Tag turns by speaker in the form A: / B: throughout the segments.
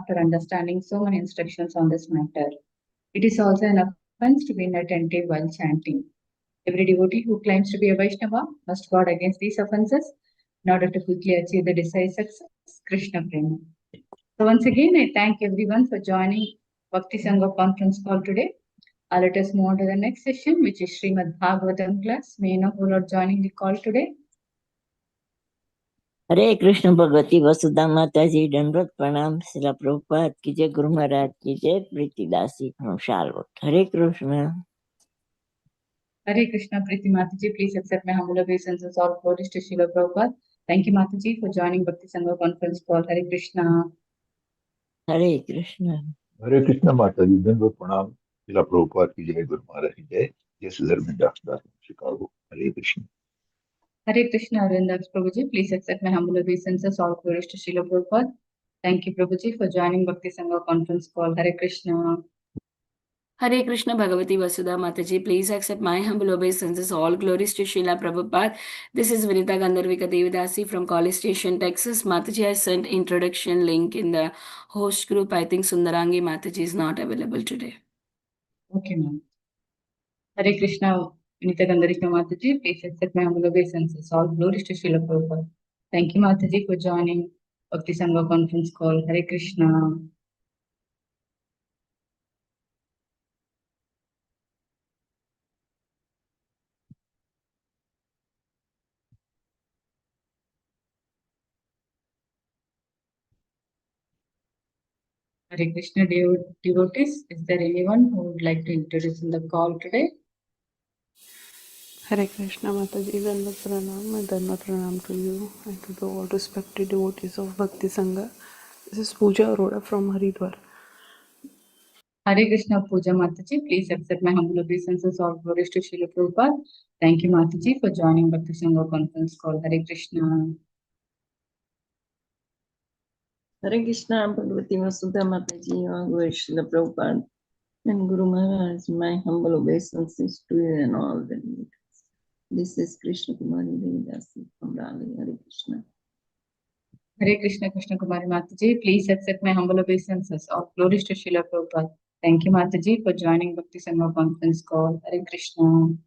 A: after understanding so many instructions on this matter. It is also an offense to be inattentive while chanting. Every devotee who claims to be a Vaishnava must guard against these offenses in order to quickly achieve the desired success, Krishna Prema. So once again, I thank everyone for joining Bhakti Sangha conference call today. Let us move on to the next session, which is Srimad Bhagavatam class. May you know who are joining the call today.
B: हरे कृष्ण भगवती वसुधा माता जी दंडवत प्रणाम श्रीला प्रभुपाद की जय गुरु महाराज की जय प्रीतिदासी from Charlotte. Hare Krishna.
A: Hare Krishna, Priti Mataji, please accept my humble obeisances. All glories to Srila Prabhupada. Thank you, Mataji, for joining Bhakti Sangha conference call. Hare Krishna.
B: हरे कृष्ण.
C: हरे कृष्ण माता जी दंडवत प्रणाम श्रीला प्रभुपाद की जय गुरु महाराज की जय जय श्री धर्मदास दास Chicago. Hare Krishna.
A: Hare Krishna, Arindax Prabhuji, please accept my humble obeisances. All glories to Srila Prabhupada. Thank you, Prabhuji, for joining Bhakti Sangha conference call. Hare Krishna.
D: Hare Krishna Bhagavati Vasudha Mataji, please accept my humble obeisances. All glories to Srila Prabhupada. This is Vinita Gandharvika Devidasi from College Station, Texas. Mataji, I sent introduction link in the host group. I think Sundarangi Mataji is not available today.
A: Okay, ma'am. Hare Krishna, Vinita Gandharvika Mataji, please accept my humble obeisances. All glories to Srila Prabhupada. Thank you, Mataji, for joining Bhakti Sangha conference call. Hare Krishna. Hare Krishna, devotees, is there anyone who would like to introduce in the call today?
E: Hare Krishna Mataji, Dandavat Pranam to you and to the all respected devotees of Bhakti Sangha. This is Pooja Arora from Haridwar.
A: Hare Krishna, Pooja Mataji, please accept my humble obeisances. All glories to Srila Prabhupada. Thank you, Mataji, for joining Bhakti Sangha conference call. Hare Krishna.
F: Hare Krishna, Bhagavati Vasudha Mataji, all glories to the Prabhupada and Guru Maharaj. My humble obeisances to you and all the devotees. This is Krishna Kumari Devidasi from Raleigh. Hare Krishna.
A: Hare Krishna, Krishna Kumari Mataji, please accept my humble obeisances. All glories to Srila Prabhupada. Thank you, Mataji, for joining Bhakti Sangha conference call. Hare Krishna.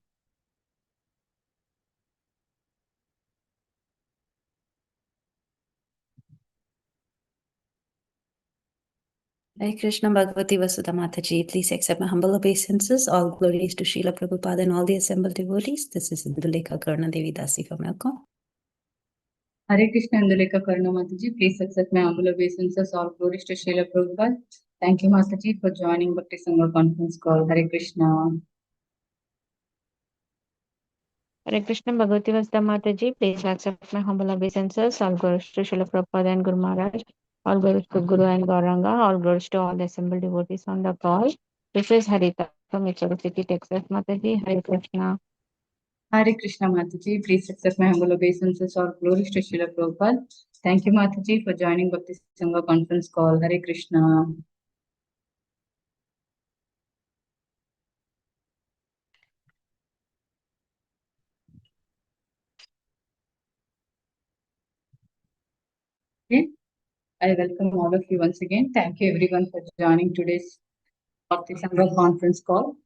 G: Hare Krishna Bhagavati Vasudha Mataji, please accept my humble obeisances. All glories to Srila Prabhupada and all the assembled devotees. This is Indulekha Karna Devi Dasi from Elko.
A: Hare Krishna, Indulekha Karna Mataji, please accept my humble obeisances. All glories to Srila Prabhupada. Thank you, Mataji, for joining Bhakti Sangha conference call. Hare Krishna.
H: Hare Krishna Bhagavati Vasudha Mataji, please accept my humble obeisances. All glories to Srila Prabhupada and Guru Maharaj. All glories to Guru and Gauranga. All glories to all the assembled devotees on the call. This is Harita from Mitchell City, Texas. Mataji, Hare Krishna.
A: Hare Krishna Mataji, please accept my humble obeisances. All glories to Srila Prabhupada. Thank you, Mataji, for joining Bhakti Sangha conference call. Hare Krishna. Okay. I welcome all of you once again. Thank you everyone for joining today's Bhakti Sangha conference call.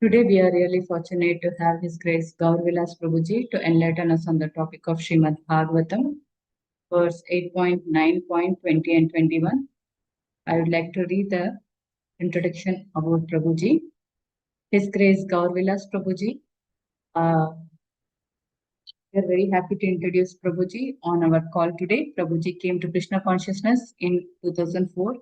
A: Today we are really fortunate to have His Grace Gaur Vilas Prabhuji to enlighten us on the topic of Srimad Bhagavatam, verse 8.9.20 and 21. I would like to read the introduction about Prabhuji. His Grace Gaur Vilas Prabhuji. We are very happy to introduce Prabhuji on our call today. Prabhuji came to Krishna consciousness in 2004.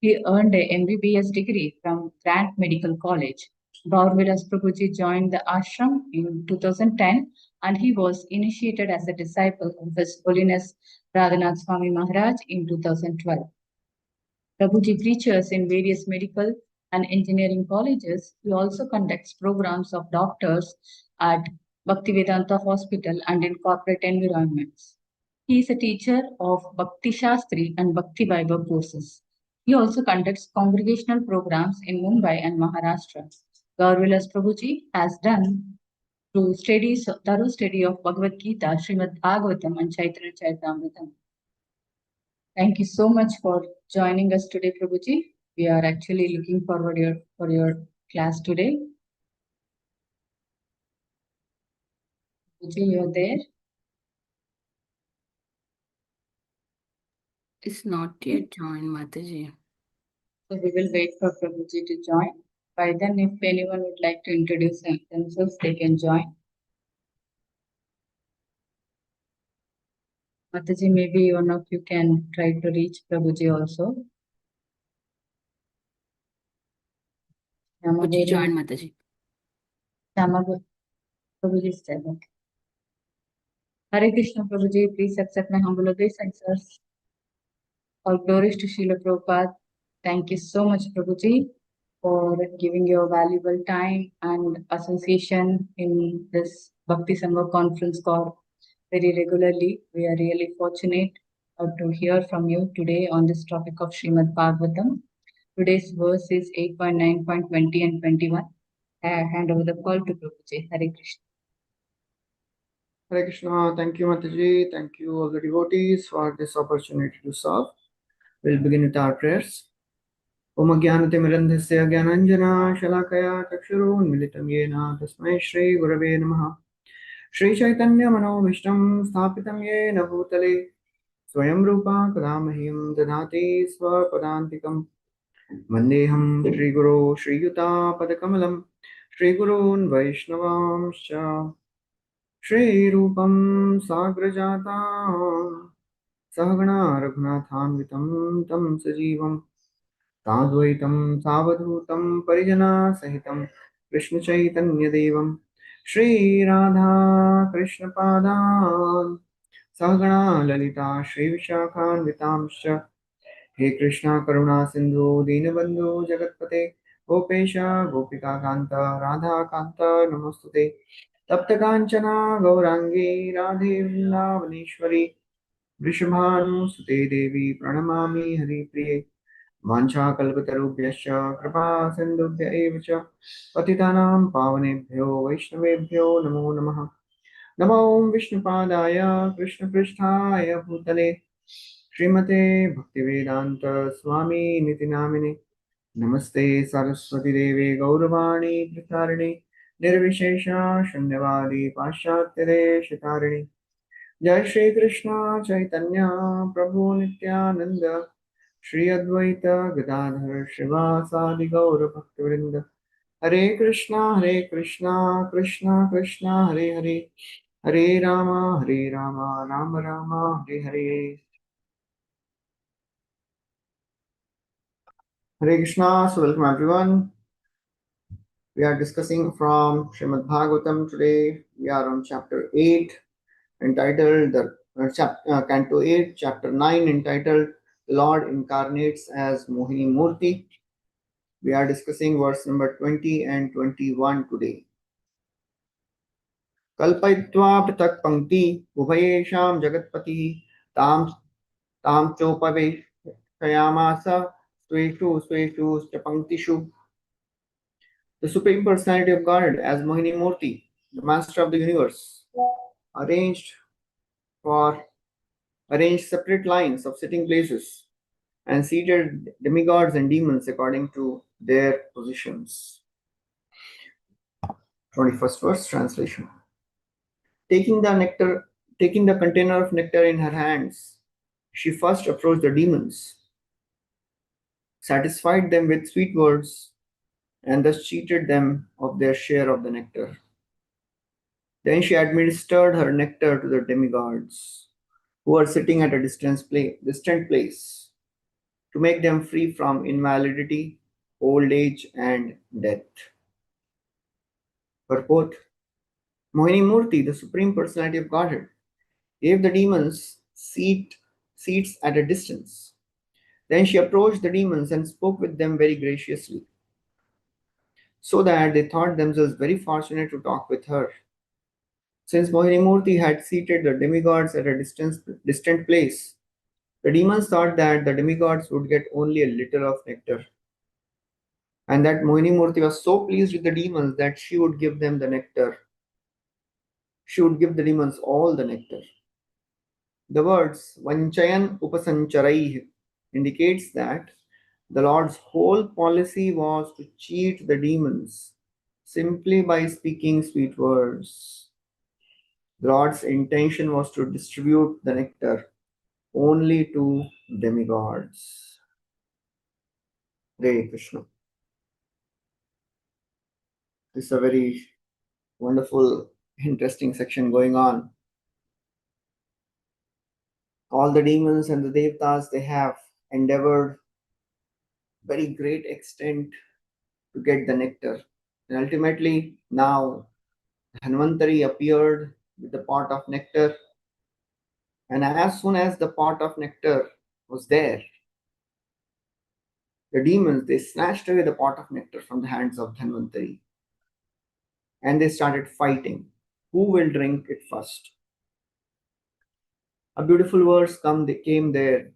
A: He earned a MBBS degree from Grant Medical College. Gaur Vilas Prabhuji joined the ashram in 2010 and he was initiated as a disciple of His Holiness Radhanath Swami Maharaj in 2012. Prabhuji preaches in various medical and engineering colleges. He also conducts programs of doctors at Bhaktivedanta Hospital and in corporate environments. He is a teacher of Bhakti Shastri and Bhakti Vaibhav courses. He also conducts congregational programs in Mumbai and Maharashtra. Gaur Vilas Prabhuji has done through thorough study of Bhagavad Gita, Srimad Bhagavatam and Chaitanya Charitamrita. Thank you so much for joining us today, Prabhuji. We are actually looking forward for your class today. Prabhuji, you're there?
D: It's not yet joined, Mataji.
A: So we will wait for Prabhuji to join. By then, if anyone would like to introduce themselves, they can join. Mataji, maybe one of you can try to reach Prabhuji also.
D: Would you join, Mataji?
A: Prabhuji is there. Okay. Hare Krishna, Prabhuji, please accept my humble obeisances. All glories to Srila Prabhupada. Thank you so much, Prabhuji, for giving your valuable time and association in this Bhakti Sangha conference call very regularly. We are really fortunate to hear from you today on this topic of Srimad Bhagavatam. Today's verse is 8.9, 20 and 21. I hand over the call to Prabhuji. Hare Krishna.
I: Hare Krishna. Thank you, Mataji. Thank you, all the devotees, for this opportunity to serve. We'll begin with our prayers. Om Ajnanatimirandhasya Jnananjana Shalakaya Chakshurunmilitam Yena Tasmai Shri Gurave Namaha. Shri Chaitanya Manovishtam Sthapitam Yena Bhutale Swayam Rupa Kadamahim Dadati Swapadantikam Vandeham Shri Guru Shri Yuta Padakamalam Shri Gurun Vaishnavamscha Shri Rupam Sagrajata Sahagana Raghunathanvitam Tam Sajivam Tadvaitam Savadhutam Parijana Sahitam Krishna Chaitanya Devam Shri Radha Krishna Padan Sahagana Lalita Shri Vishakhan Vitamscha He Krishna Karuna Sindhu Dinabandhu Jagatpate Gopesha Gopika Kanta Radha Kanta Namostute Tapta Kanchana Gaurangi Radhe Vrindavaneshwari Vrishabhanusute Devi Pranamami Hari Priye वाञ्छाकल्पतरुभ्यश्च कृपा सिन्धुभ्य एव च पतितानां पावनेभ्यो वैष्णवेभ्यो नमो नमः नमो विष्णुपादाय कृष्णपृष्ठाय भूतले श्रीमते भक्तिवेदान्त स्वामी निति नामिने नमस्ते सरस्वती देवे गौरवाणी प्रचारिणे निर्विशेष शून्यवादी पाश्चात्यदेशतारिणे जय श्री कृष्ण चैतन्य प्रभु नित्यानंद श्री अद्वैत गदाधर श्रीवासादि गौर भक्तवृंद हरे Krishna Krishna Krishna Hare Hare Hare Ram Ram Ram Hare Hare Hare Krishna. So welcome everyone. We are discussing from Srimad Bhagavatam today. We are on chapter 8 entitled Canto 8, chapter 9 entitled Lord Incarnates as Mohini Murti. We are discussing verse number 20 and 21 today. Kalpayitva pratak pankti ubhayesham jagatpati tam chopaveshayamasa sweshu panktishu. The Supreme Personality of God as Mohini Murti, the Master of the Universe, arranged separate lines of sitting places and seated demigods and demons according to their positions. 21st verse translation. Taking the container of nectar in her hands, she first approached the demons, satisfied them with sweet words, and thus cheated them of their share of the nectar. Then she administered her nectar to the demigods, who were sitting at a distant place, to make them free from invalidity, old age, and death. Purport. Mohini Murti, the Supreme Personality of Godhead, gave the demons seats at a distance. Then she approached the demons and spoke with them very graciously, so that they thought themselves very fortunate to talk with her. Since Mohini Murti had seated the demigods at a distant place, the demons thought that the demigods would get only a little of nectar, and that Mohini Murti was so pleased with the demons that she would give them the nectar. She would give the demons all the nectar. The words Vanchayan Upasancharaih indicates that the Lord's whole policy was to cheat the demons simply by speaking sweet words. The Lord's intention was to distribute the nectar only to demigods. Hare Krishna. This is a very wonderful, interesting section going on. All the demons and the devtas, they have endeavored very great extent to get the nectar. And ultimately, now Dhanvantari appeared with the pot of nectar. And as soon as the pot of nectar was there, the demons, they snatched away the pot of nectar from the hands of Dhanvantari. And they started fighting. Who will drink it first? A beautiful verse came there.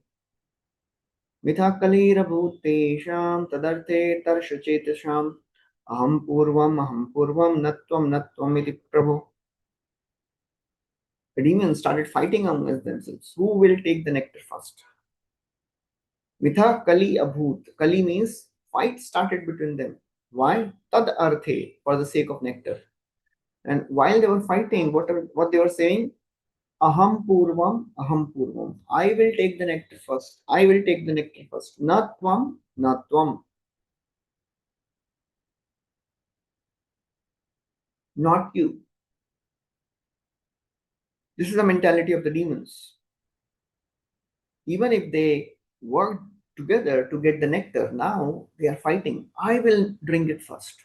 I: Mithakalira bhutesham tadarte tarshachetasham aham purvam natvam iti prabhu. The demons started fighting amongst themselves. Who will take the nectar first? Mitha Kali Abhut. Kali means fight started between them. Why? Tad Arthe, for the sake of nectar. And while they were fighting, what they were saying? Aham Purvam. I will take the nectar first. I will take the nectar first. Natvam. Not you. This is the mentality of the demons. Even if they worked together to get the nectar, now they are fighting. I will drink it first.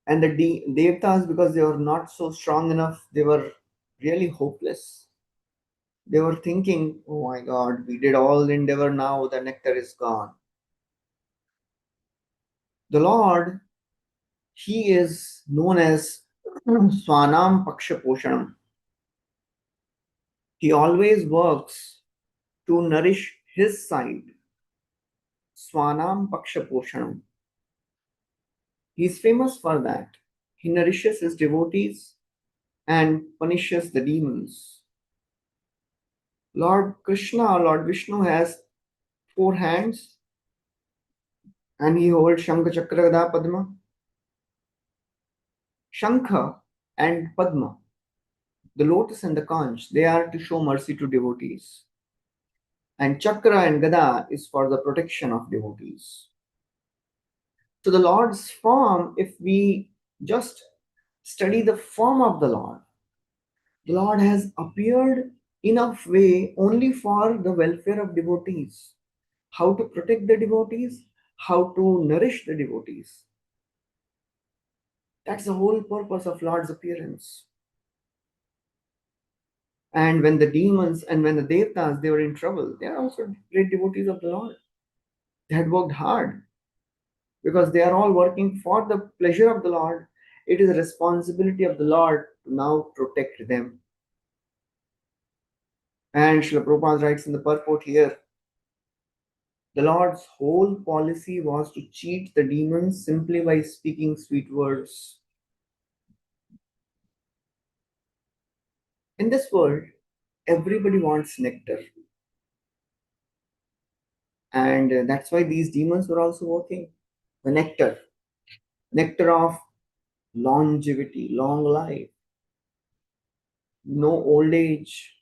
I: And the devtas, because they were not so strong enough, they were really hopeless. They were thinking, oh my God, we did all the endeavor, now the nectar is gone. The Lord, He is known as Swanam Paksha Poshanam. He always works to nourish His side. Swanam Paksha Poshanam. He is famous for that. He nourishes his devotees and punishes the demons. Lord Krishna or Lord Vishnu has 4 hands and he holds Shankha, Chakra, Gada, Padma. Shankha and Padma, the lotus and the conch, they are to show mercy to devotees. And Chakra and Gada is for the protection of devotees. So the Lord's form, if we just study the form of the Lord has appeared in a way only for the welfare of devotees. How to protect the devotees, how to nourish the devotees. That's the whole purpose of Lord's appearance. And when the demons and when the devtas, they were in trouble, they are also great devotees of the Lord. They had worked hard because they are all working for the pleasure of the Lord. It is a responsibility of the Lord to now protect them. And Srila Prabhupada writes in the purport here, the Lord's whole policy was to cheat the demons simply by speaking sweet words. In this world, everybody wants nectar. And that's why these demons were also working. The nectar of longevity, long life, no old age,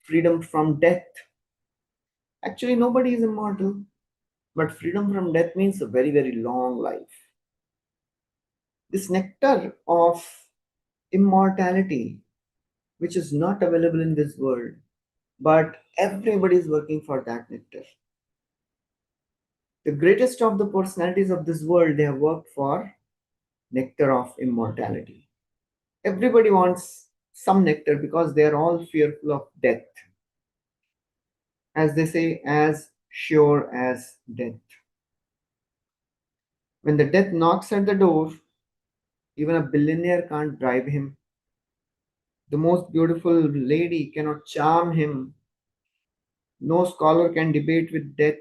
I: freedom from death. Actually, nobody is immortal, but freedom from death means a very, very long life. This nectar of immortality, which is not available in this world, but everybody is working for that nectar. The greatest of the personalities of this world, they have worked for nectar of immortality. Everybody wants some nectar because they are all fearful of death. As they say, as sure as death. When the death knocks at the door, even a billionaire can't bribe him. The most beautiful lady cannot charm him. No scholar can debate with death.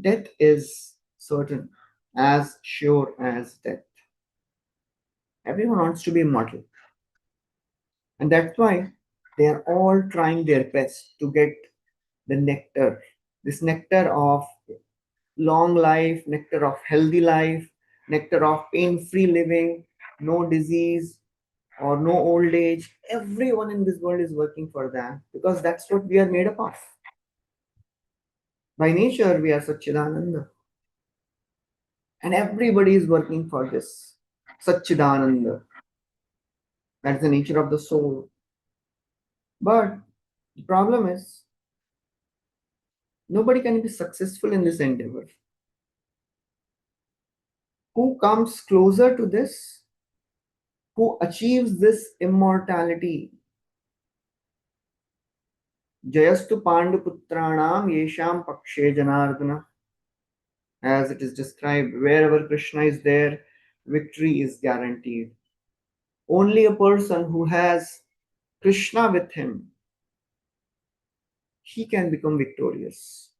I: Death is certain, as sure as death. Everyone wants to be immortal. And that's why They are all trying their best to get the nectar, this nectar of long life, nectar of healthy life, nectar of pain-free living, no disease or no old age. Everyone in this world is working for that because that's what we are made up of. By nature, we are Satchidananda. And everybody is working for this Satchidananda. That's the nature of the soul. But the problem is, nobody can be successful in this endeavor. Who comes closer to this? Who achieves this immortality? Jayastu Panduputranam Yesham Pakshe Janardana. As it is described, wherever Krishna is there, victory is guaranteed. Only a person who has Krishna with him, he can become victorious.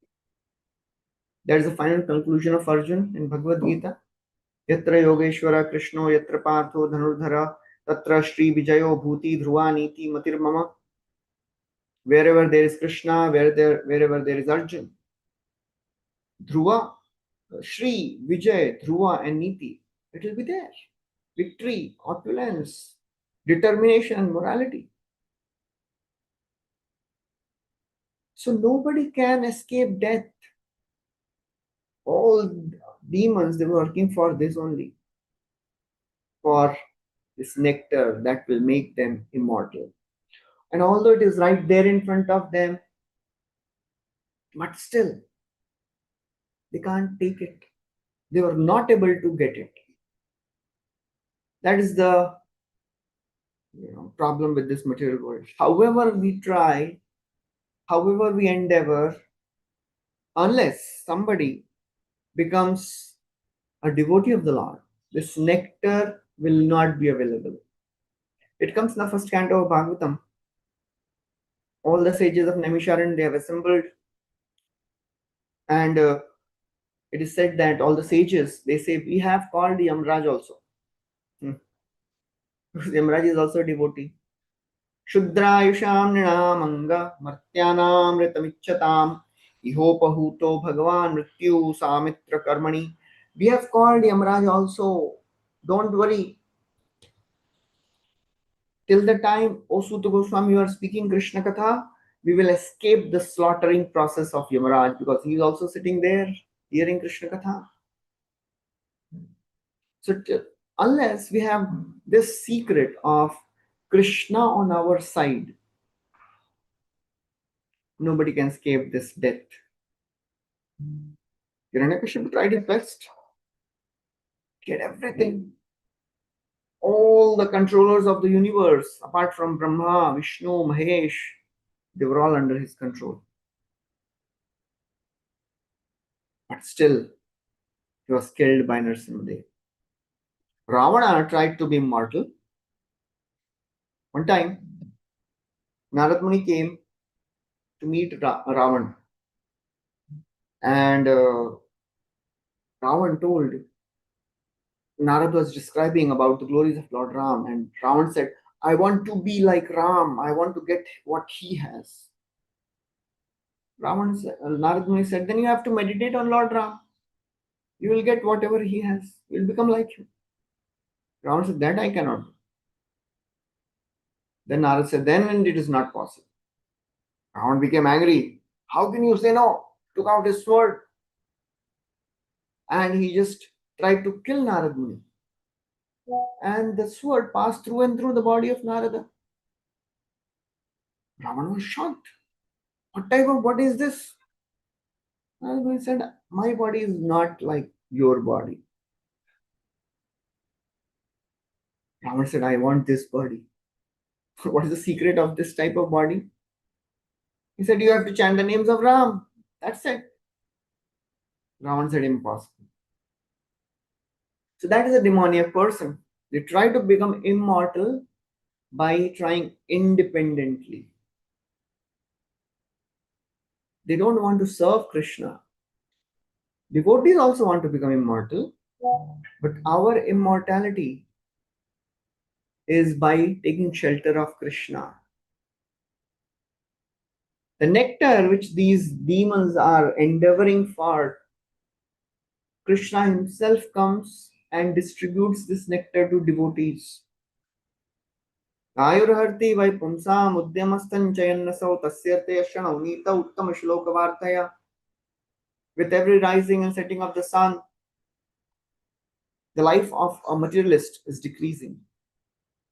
I: That is the final conclusion of Arjun in Bhagavad Gita. Yatra Yogeshwara Krishno Yatra Partho Dhanurdhara Tatra Shri Vijayo Bhuti Dhruva Niti Matir Mama. Wherever there is Krishna, wherever there is Arjun, Dhruva, Shri, Vijay, Dhruva and Niti, it will be there. Victory, opulence, determination and morality. So nobody can escape death. All demons, they were working for this only. For this nectar that will make them immortal. And although it is right there in front of them, but still, they can't take it. They were not able to get it. That is the problem with this material world. However we try, however we endeavor, unless somebody becomes a devotee of the Lord, this nectar will not be available. It comes in the first canto of Bhagavatam. All the sages of Naimisharan, they have assembled, and it is said that all the sages, they say, we have called the Yamraj also. Yamraj is also a devotee. Shudrayusham Ninamanga Martyanam Ritamichatam Ihopahuto Bhagavan Mrityu Samitra Karmani. We have called Yamraj also. Don't worry. Till the time, O Suta Goswami, you are speaking Krishna Katha, we will escape the slaughtering process of Yamaraj because he is also sitting there hearing Krishna Katha. So unless we have this secret of Krishna on our side, nobody can escape this death. Hiranyakashipu tried his best. Get everything. All the controllers of the universe, apart from Brahma, Vishnu, Mahesh, they were all under his control. But still, he was killed by Narasimhadev. Ravana tried to be immortal. One time, Narad Muni came to meet Ravana. And Ravana told, Narad was describing about the glories of Lord Ram. And Ravana said, I want to be like Ram. I want to get what he has. Narad Muni said, then you have to meditate on Lord Ram. You will get whatever he has. You will become like him. Ravana said, that I cannot do. Then Narad said, then it is not possible. Ravana became angry. How can you say no? Took out his sword. And he just tried to kill Narad Muni. And the sword passed through and through the body of Narada. Ravana was shocked. What type of body is this? Narad Muni said, my body is not like your body. Ravana said, I want this body. What is the secret of this type of body? He said, you have to chant the names of Ram. That's it. Ravana said, impossible. So that is a demoniac person. They try to become immortal by trying independently. They don't want to serve Krishna. Devotees also want to become immortal, but our immortality is by taking shelter of Krishna. The nectar which these demons are endeavoring for, Krishna himself comes and distributes this nectar to devotees. Ayurharti vai pumsam uddyamastan chayannasau tasyarte yashanau nita uttama shloka vartaya. With every rising and setting of the sun, the life of a materialist is decreasing.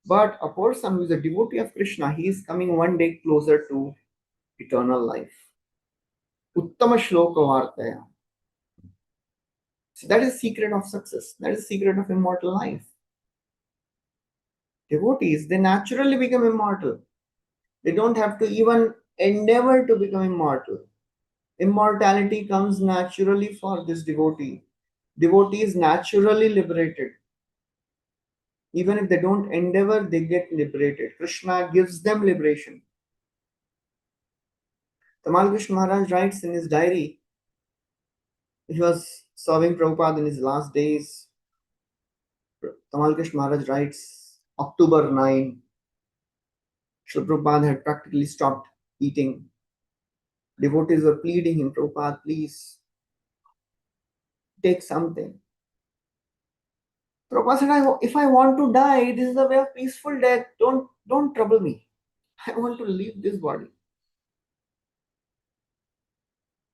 I: But a person who is a devotee of Krishna, he is coming one day closer to eternal life. Uttama shloka vartaya. So that is the secret of success. That is the secret of immortal life. Devotees, they naturally become immortal. They don't have to even endeavor to become immortal. Immortality comes naturally for this devotee. Devotee is naturally liberated. Even if they don't endeavor, they get liberated. Krishna gives them liberation. Tamal Krishna Maharaj writes in his diary, he was serving Prabhupada in his last days. Tamal Krishna Maharaj writes, October 9, Srila Prabhupada had practically stopped eating. Devotees were pleading him, Prabhupada, please take something. Prabhupada said, if I want to die, this is a way of peaceful death. Don't trouble me. I want to leave this body.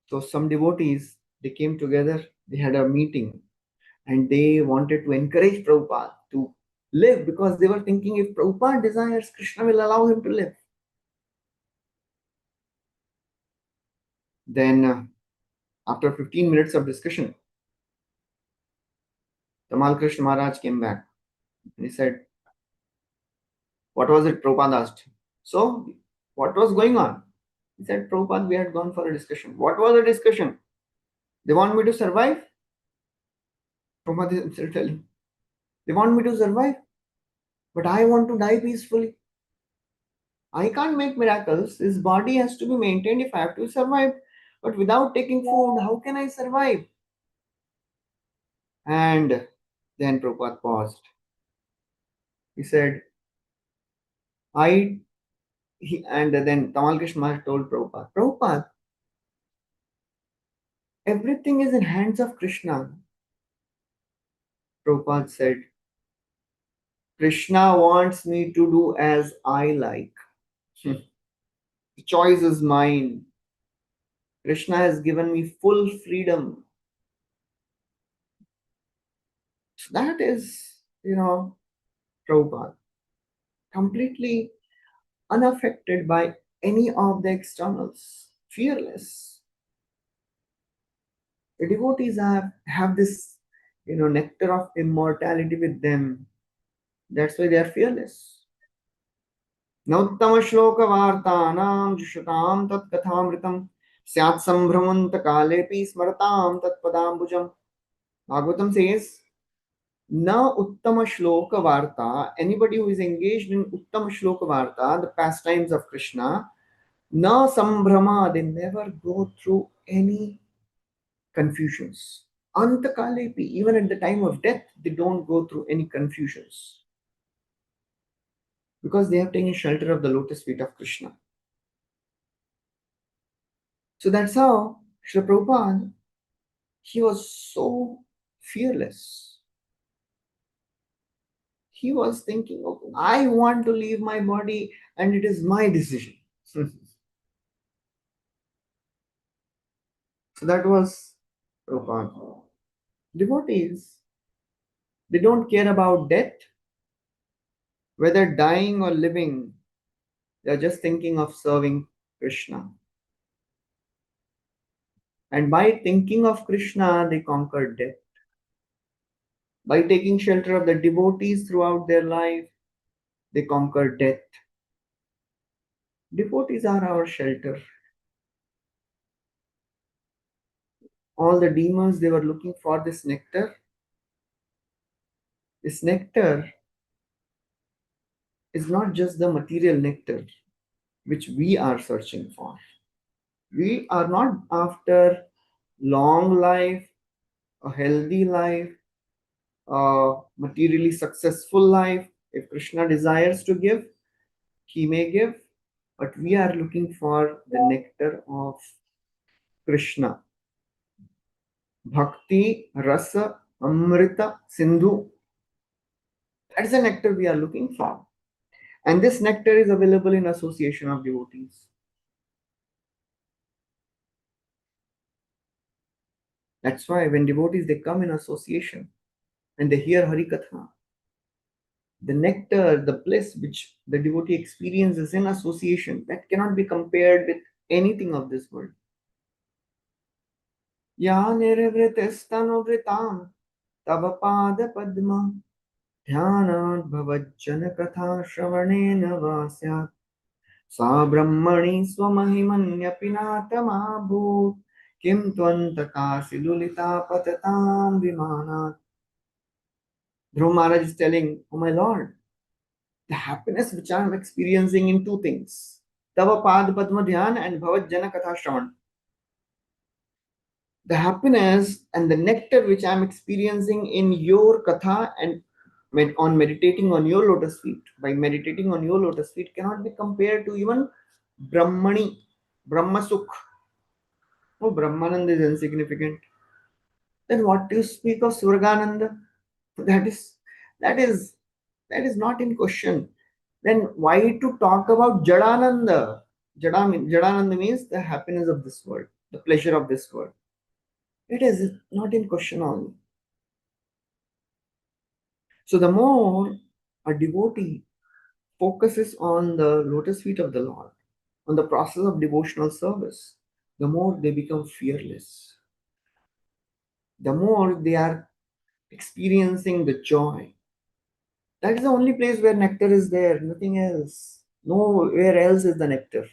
I: So some devotees, they came together, they had a meeting, and they wanted to encourage Prabhupada to live, because they were thinking if Prabhupada desires, Krishna will allow him to live. Then after 15 minutes of discussion, Tamal Krishna Maharaj came back and he said, what was it? Prabhupada asked. So, what was going on? He said, Prabhupada, we had gone for a discussion. What was the discussion? They want me to survive? Prabhupada is himself telling. They want me to survive, but I want to die peacefully. I can't make miracles. This body has to be maintained if I have to survive. But without taking food, how can I survive? And then Prabhupada paused. He said, and then Tamal Krishna Maharaj told Prabhupada, Prabhupada, everything is in hands of Krishna. Prabhupada said, Krishna wants me to do as I like. The choice is mine. Krishna has given me full freedom. So that is, Prabhupada. Completely unaffected by any of the externals. Fearless. The devotees have this, nectar of immortality with them. That's why they are fearless. Nauttama shloka vartanam jushatam tat kathamritam syat sambhramanta kalepi smaratam tat padambujam. Bhagavatam says, Na uttama shloka varta, anybody who is engaged in uttama shloka varta, the pastimes of Krishna, na sambhrama, they never go through any confusions. Antakalepi, even at the time of death, they don't go through any confusions. Because they have taken shelter of the lotus feet of Krishna. So that's how Srila Prabhupada, he was so fearless. He was thinking, okay, I want to leave my body and it is my decision. So that was Prabhupada. Devotees, they don't care about death, whether dying or living. They are just thinking of serving Krishna. And by thinking of Krishna, they conquered death. By taking shelter of the devotees throughout their life, they conquered death. Devotees are our shelter. All the demons, they were looking for this nectar. This nectar is not just the material nectar which we are searching for. We are not after long life, a healthy life, a materially successful life. If Krishna desires to give, he may give. but we are looking for the nectar of Krishna. Bhakti Rasa Amrita Sindhu. That is the nectar we are looking for. And this nectar is available in association of devotees. That's why when devotees, they come in association and they hear Hari Katha, the nectar, the bliss which the devotee experiences in association, that cannot be compared with anything of this world. Ya nirvritistanu tava pada padma dhyanat bhavajjana katha shravanena vasyat sa brahmani swamahimanyapinatama bhut kim tvantakasi lulita patatam vimanat. Dhruva Maharaj is telling, oh my Lord, the happiness which I am experiencing in two things, Tava Pad Padma Dhyan and Bhavat Jana Katha Shravan. The happiness and the nectar which I am experiencing in your Katha and on meditating on your lotus feet, by meditating on your lotus feet, cannot be compared to even Brahmani, Brahma Sukh. Oh, Brahmananda is insignificant. Then what do you speak of Swargananda? That is not in question. Then why to talk about Jadananda? Jadananda means the happiness of this world, the pleasure of this world. It is not in question only. So the more a devotee focuses on the lotus feet of the Lord, on the process of devotional service, the more they become fearless. The more they are experiencing the joy. That is the only place where nectar is there, nothing else. Nowhere else is the nectar.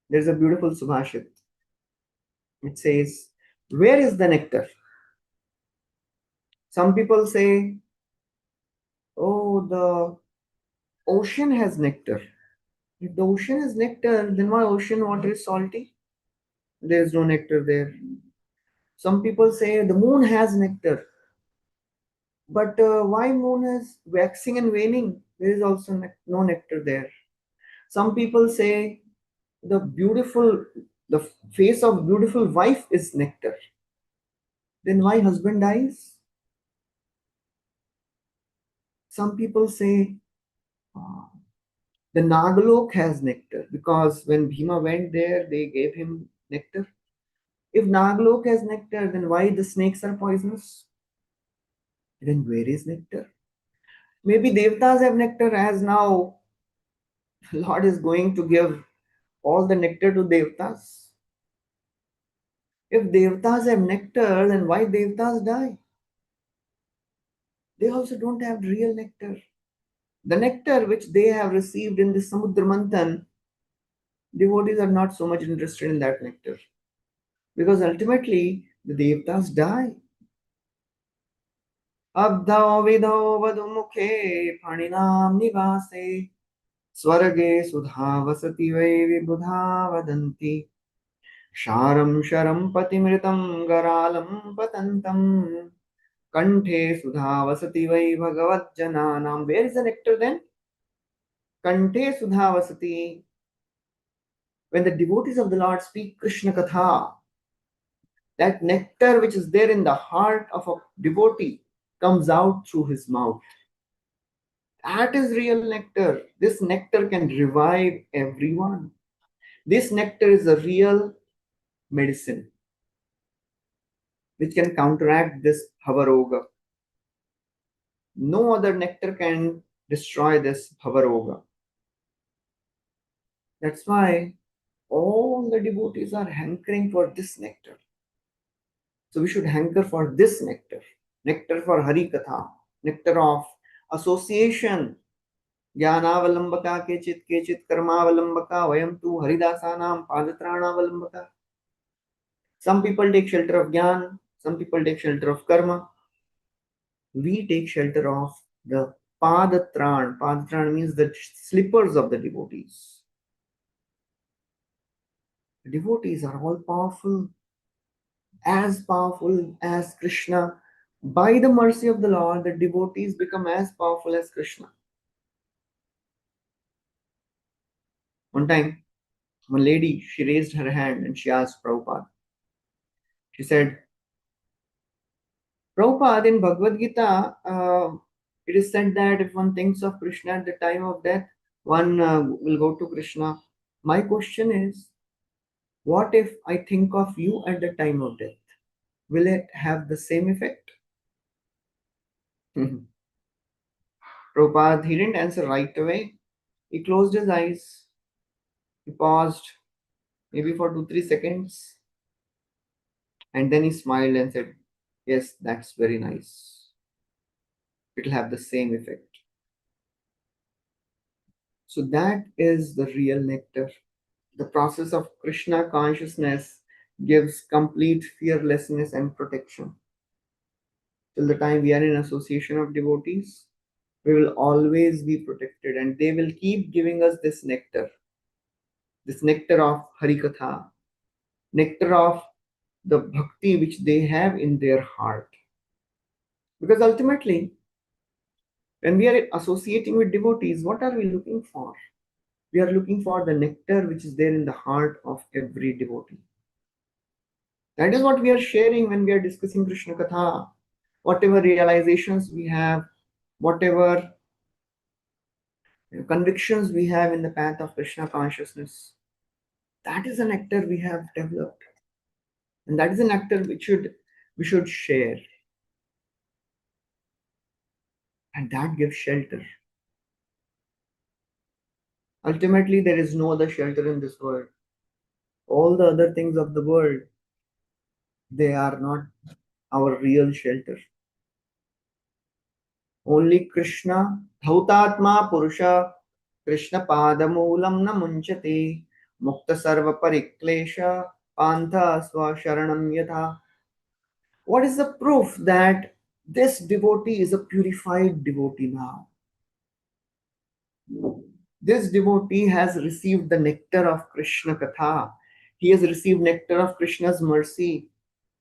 I: There's a beautiful Subhashit. It says, where is the nectar? Some people say, oh, the ocean has nectar. If the ocean has nectar, then why ocean water is salty? There is no nectar there. Some people say the moon has nectar. But why moon is waxing and waning? There is also no nectar there. Some people say the face of beautiful wife is nectar. Then why husband dies? Some people say the Nagalok has nectar because when Bhima went there, they gave him nectar. If Nagalok has nectar, then why the snakes are poisonous? Then where is nectar? Maybe Devtas have nectar, as now Lord is going to give all the nectar to Devtas. If Devtas have nectar, then why Devtas die? They also don't have real nectar. The nectar which they have received in the Samudra Manthan, devotees are not so much interested in that nectar. Because ultimately, the Devtas die. Abdho vidho vadumukhe phaninam nivase swarage sudha vasati vai vibudha vadanti sharam sharam patimritam garalam patantam kanthe sudha vasati vai bhagavat jananam. Where is the nectar then? Kanthe sudha vasati. When the devotees of the Lord speak Krishna Katha, that nectar which is there in the heart of a devotee comes out through his mouth. That is real nectar. This nectar can revive everyone. This nectar is a real medicine which can counteract this bhavaroga. No other nectar can destroy this bhavaroga. That's why all the devotees are hankering for this nectar. So we should hanker for this nectar. Nectar for Hari Katha. Nectar of association. Jnanavalambaka kechit karmavalambaka vayam tu haridasanam padatranavalambaka. Some people take shelter of Jnana, some people take shelter of karma. We take shelter of the padatran. Padatran means the slippers of the devotees. The devotees are all powerful as Krishna. By the mercy of the Lord, the devotees become as powerful as Krishna. One time, one lady, she raised her hand and she asked Prabhupada. She said, Prabhupada, in Bhagavad Gita, it is said that if one thinks of Krishna at the time of death, one will go to Krishna. My question is, what if I think of you at the time of death? Will it have the same effect? Prabhupada, he didn't answer right away. He closed his eyes. He paused maybe for 2-3 seconds. And then he smiled and said, yes, that's very nice. It'll have the same effect. So that is the real nectar. The process of Krishna consciousness gives complete fearlessness and protection. Till the time we are in association of devotees, we will always be protected, and they will keep giving us this nectar of Harikatha, nectar of the bhakti which they have in their heart. Because ultimately, when we are associating with devotees, what are we looking for? We are looking for the nectar which is there in the heart of every devotee. That is what we are sharing when we are discussing Krishna Katha. Whatever realizations we have, whatever convictions we have in the path of Krishna consciousness, that is a nectar we have developed. And that is a nectar we should share. And that gives shelter. Ultimately, there is no other shelter in this world. All the other things of the world, they are not our real shelter. Only Krishna, Dhautatma Purusha, Krishna Padamulam na munchate, Mukta Sarva Pariklesha, Pantha Swa Sharanam Yatha. What is the proof that this devotee is a purified devotee now? This devotee has received the nectar of Krishna Katha. He has received nectar of Krishna's mercy.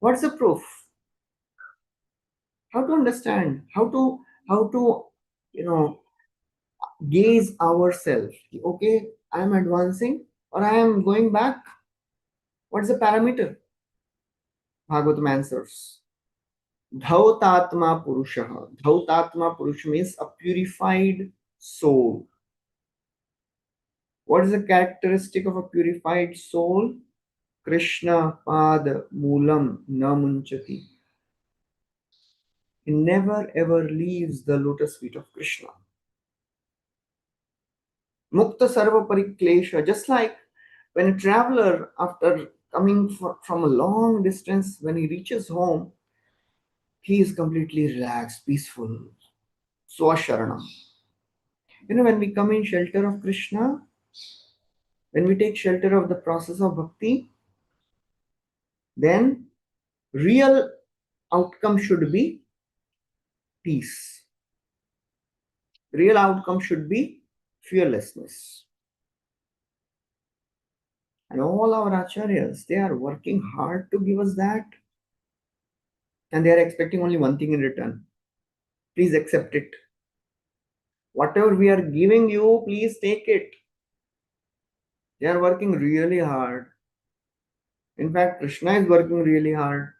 I: What's the proof? How to understand? How to gaze ourselves? Okay, I am advancing or I am going back. What is the parameter? Bhagavatam answers. Dhautatma Purusha. Dhautatma Purusha means a purified soul. What is the characteristic of a purified soul? Krishna Pada Moolam Na Munchati. He never ever leaves the lotus feet of Krishna. Mukta Sarva Pariklesha. Just like when a traveler, after coming from a long distance, when he reaches home, he is completely relaxed, peaceful. Swasharanam. When we come in shelter of Krishna, when we take shelter of the process of bhakti, then real outcome should be peace. Real outcome should be fearlessness. And all our acharyas, they are working hard to give us that. And they are expecting only one thing in return. Please accept it. Whatever we are giving you, please take it. They are working really hard. In fact, Krishna is working really hard.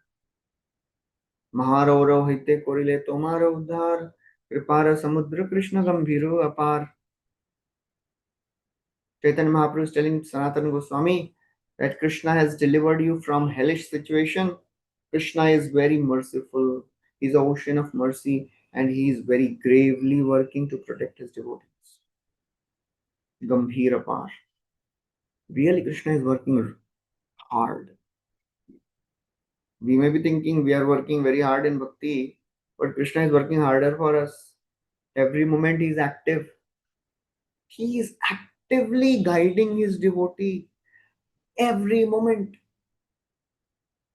I: Maharao hite korile tomaro uddhar, kripara samudra Krishna gambhiro apar. Chaitanya Mahaprabhu is telling Sanatana Goswami that Krishna has delivered you from hellish situation. Krishna is very merciful. He is an ocean of mercy and he is very gravely working to protect his devotees. Gambhira par. Really, Krishna is working hard. We may be thinking we are working very hard in bhakti, but Krishna is working harder for us. Every moment he is active. He is actively guiding his devotee. Every moment.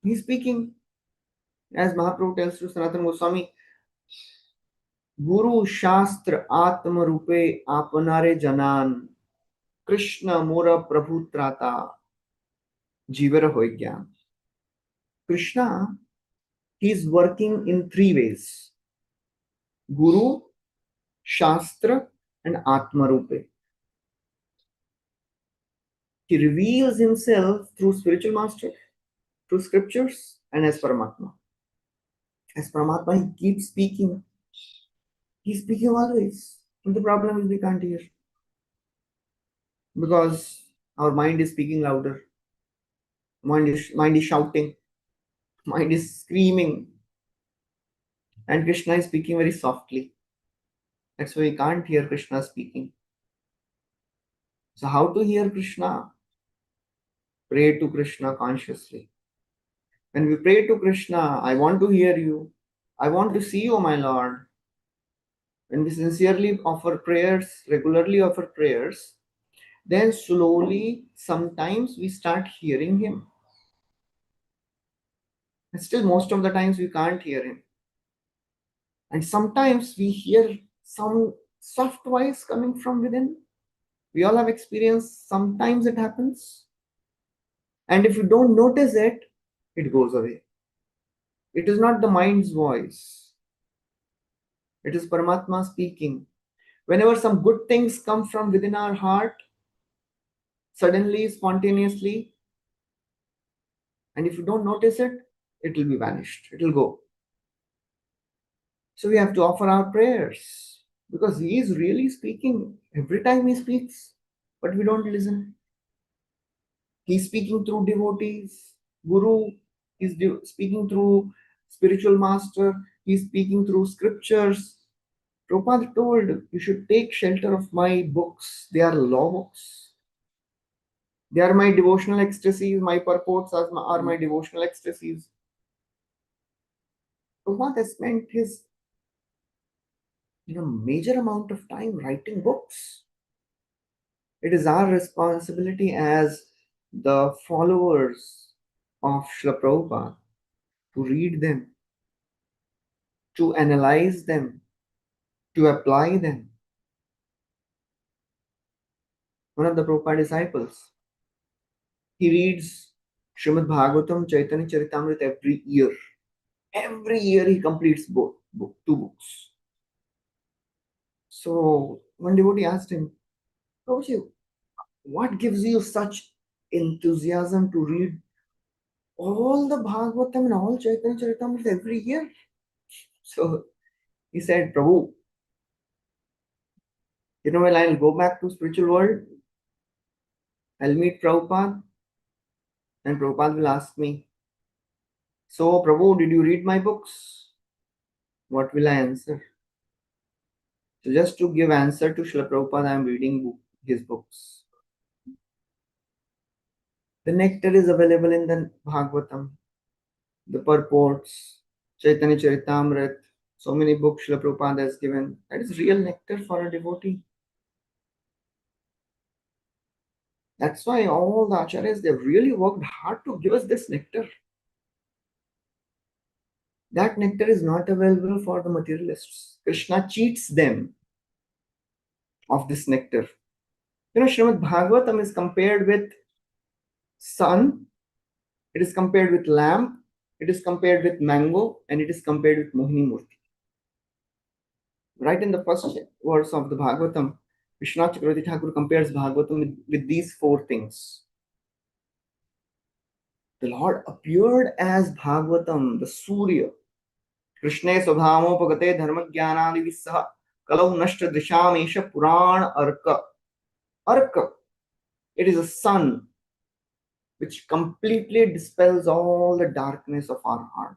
I: He is speaking. As Mahaprabhu tells to Sanatana Goswami, Guru Shastra Atma Rupe Apanare Janan Krishna Mora Prabhu Trata Jivara Hoigyan. Krishna, he is working in 3 ways. Guru, Shastra and Atma Rupe. He reveals himself through spiritual master, through scriptures, and as Paramatma. As Paramatma, he keeps speaking. He's speaking always. And the problem is we can't hear. Because our mind is speaking louder. Mind is shouting. Mind is screaming. And Krishna is speaking very softly. That's why we can't hear Krishna speaking. So how to hear Krishna? Pray to Krishna consciously. When we pray to Krishna, I want to hear you. I want to see you, my Lord. When we sincerely offer prayers, regularly offer prayers, then slowly, sometimes we start hearing him. And still, most of the times we can't hear him. And sometimes we hear some soft voice coming from within. We all have experienced, sometimes it happens. And if you don't notice it, it goes away. It is not the mind's voice. It is Paramatma speaking. Whenever some good things come from within our heart, suddenly, spontaneously, and if you don't notice it, it will be vanished. It will go. So we have to offer our prayers because he is really speaking every time he speaks, but we don't listen. He's speaking through devotees, guru, he's speaking through spiritual master, he's speaking through scriptures. Prabhupada told you should take shelter of my books. They are law books. They are my devotional ecstasies. My purports are my devotional ecstasies. Prabhupada has spent his major amount of time writing books. It is our responsibility as the followers of Srila Prabhupada to read them, to analyze them, to apply them. One of the Prabhupada disciples, he reads Srimad Bhagavatam, Chaitanya Charitamrita every year. Every year he completes two books. So one devotee asked him, Prabhuji, what gives you such enthusiasm to read all the Bhagavatam and all Chaitanya Charitamrita every year? So he said, Prabhu, when I'll go back to spiritual world, I'll meet Prabhupada and Prabhupada will ask me, so Prabhu, did you read my books? What will I answer? So just to give answer to Srila Prabhupada, I am reading his books. The nectar is available in the Bhagavatam, the purports, Chaitanya Charitamrita, so many books Srila Prabhupada has given. That is real nectar for a devotee. That's why all the acharyas, they've really worked hard to give us this nectar. That nectar is not available for the materialists. Krishna cheats them of this nectar. Srimad Bhagavatam is compared with sun, it is compared with lamp, it is compared with mango, and it is compared with Mohini Murti. Right in the first verse of the Bhagavatam, Vishwanath Chakravarti Thakur compares Bhagavatam with these four things. The Lord appeared as Bhagavatam, the Surya. Krishna Svadhamopagate Dharma Jnanadi Visaha Kalau Nashta Dishamesha Puran Arka. Arka. It is a sun which completely dispels all the darkness of our heart.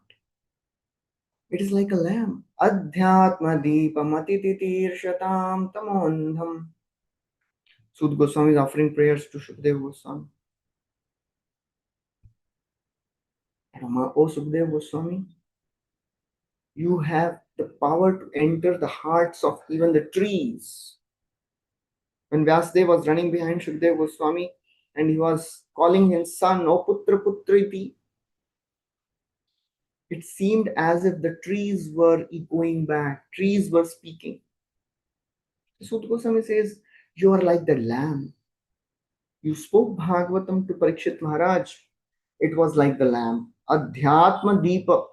I: It is like a lamp. Adhyatma Deepam Atititirshatam Tamondham. Sud Goswami is offering prayers to Shukdev Goswami. O Shukdev Goswami, you have the power to enter the hearts of even the trees. When Vyasdev was running behind Shukdev Goswami and he was calling him son, O Putra Putriti, it seemed as if the trees were echoing back, trees were speaking. Sud Goswami says, you are like the lamb. You spoke Bhagavatam to Parikshit Maharaj. It was like the lamb. Adhyatma Deepa,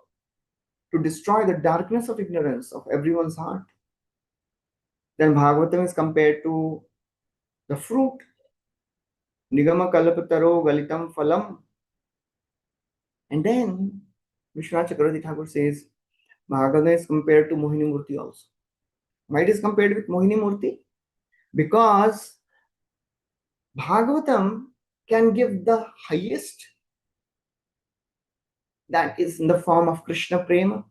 I: to destroy the darkness of ignorance of everyone's heart. Then Bhagavatam is compared to the fruit. Nigama kalpataro galitam phalam. And then Vishwanath Chakravarti Thakur says Bhagavatam is compared to Mohini Murti also. Why it is compared with Mohini Murti? Because Bhagavatam can give the highest, that is in the form of Krishna Prema.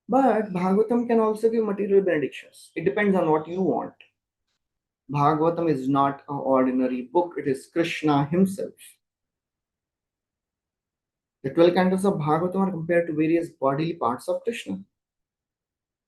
I: But Bhagavatam can also give material benedictions. It depends on what you want. Bhagavatam is not an ordinary book, it is Krishna himself. The 12 cantos of Bhagavatam are compared to various bodily parts of Krishna.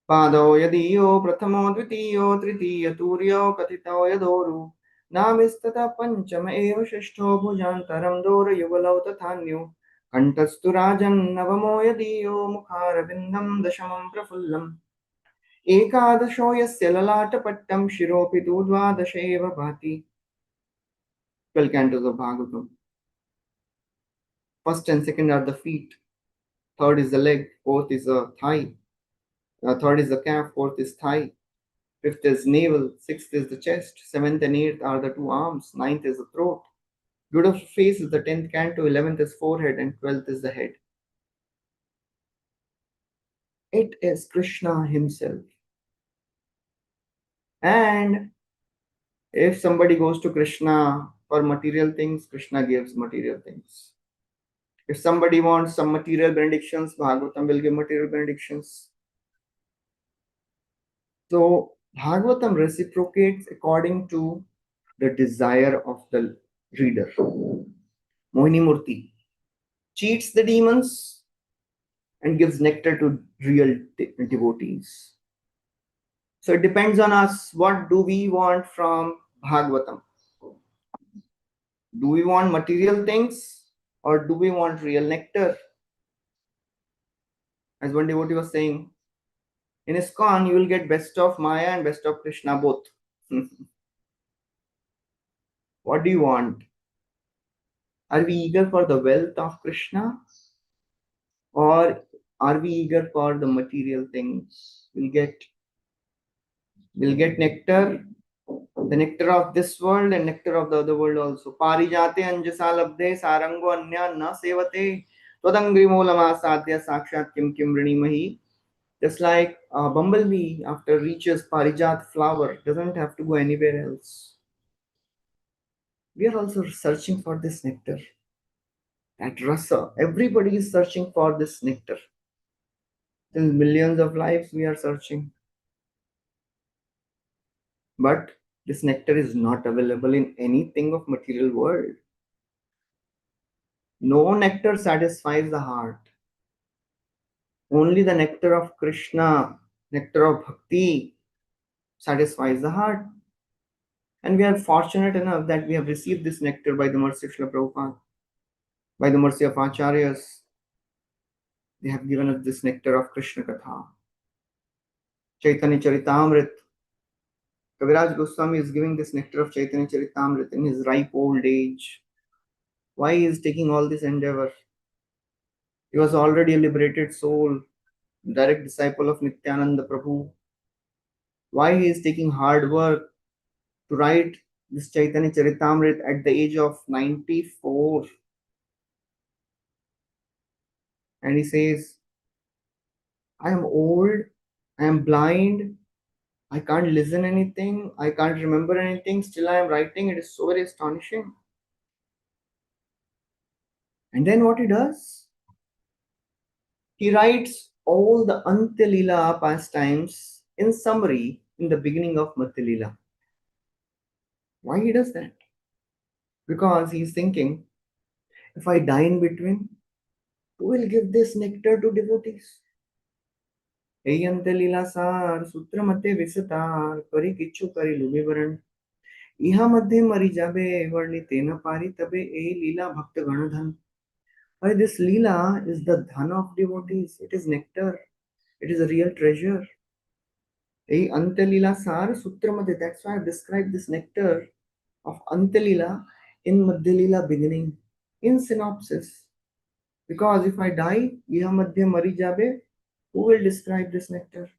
I: Pado yadiyo prathamo dvitiyo tritiyo turiyo katito yadoru namistata panchama eva shashto bhujantaram dora yugalau tathanyo kantastu rajan navamo yadiyo mukharabindam dashamam prafullam ekadasho yasya lalatapattam shiropi tu dvadasha eva bhati. 12 cantos of Bhagavatam. First and second are the feet. Third is the leg. Fourth is the thigh. Third is the calf. Fourth is thigh. Fifth is navel. Sixth is the chest. Seventh and eighth are the two arms. Ninth is the throat. Beautiful face is the 10th canto. 11th is forehead. And 12th is the head. It is Krishna himself. And if somebody goes to Krishna for material things, Krishna gives material things. If somebody wants some material benedictions, Bhagavatam will give material benedictions. So Bhagavatam reciprocates according to the desire of the reader. Mohini Murti cheats the demons and gives nectar to real devotees. So it depends on us. What do we want from Bhagavatam? Do we want material things or do we want real nectar? As one devotee was saying, in ISKCON you will get best of Maya and best of Krishna both. What do you want? Are we eager for the wealth of Krishna? Or are we eager for the material things? We'll get nectar, the nectar of this world and nectar of the other world also. Parijate anjasa labde sarango anya na sevate twadangri molama sadhya sakshat kim kim ranimahi. Just like a bumblebee after reaches Parijat flower doesn't have to go anywhere else. We are also searching for this nectar. That rasa, everybody is searching for this nectar. Since millions of lives we are searching. But this nectar is not available in anything of material world. No nectar satisfies the heart. Only the nectar of Krishna, nectar of bhakti satisfies the heart. And we are fortunate enough that we have received this nectar by the mercy of Srila Prabhupada. By the mercy of Acharyas, they have given us this nectar of Krishna Katha. Chaitanya Charitamrit. Kaviraj Goswami is giving this nectar of Chaitanya Charitamrit in his ripe old age. Why he is taking all this endeavor? He was already a liberated soul, direct disciple of Nityananda Prabhu. Why he is taking hard work to write this Chaitanya Charitamrit at the age of 94? And he says, I am old, I am blind, I can't listen anything, I can't remember anything, still I am writing. It is so very astonishing. And then what he does? He writes all the Antyalila pastimes in summary in the beginning of Madhya-lila. Why he does that? Because he is thinking, if I die in between, who will give this nectar to devotees? Hey Antyalila sar, sutra mate visatar, kari kichu kari lubivaran. Iha madhe mari jabe, varnite na pari tabe, e lila bhakta ganadhan. Why this lila is the dhan of devotees. It is nectar. It is a real treasure. Hey Antyalila sar, sutra mate. That's why I described this nectar of Antyalila in Madhya-lila beginning, in synopsis. Because if I die, iha madhya mari jabe, who will describe this nectar?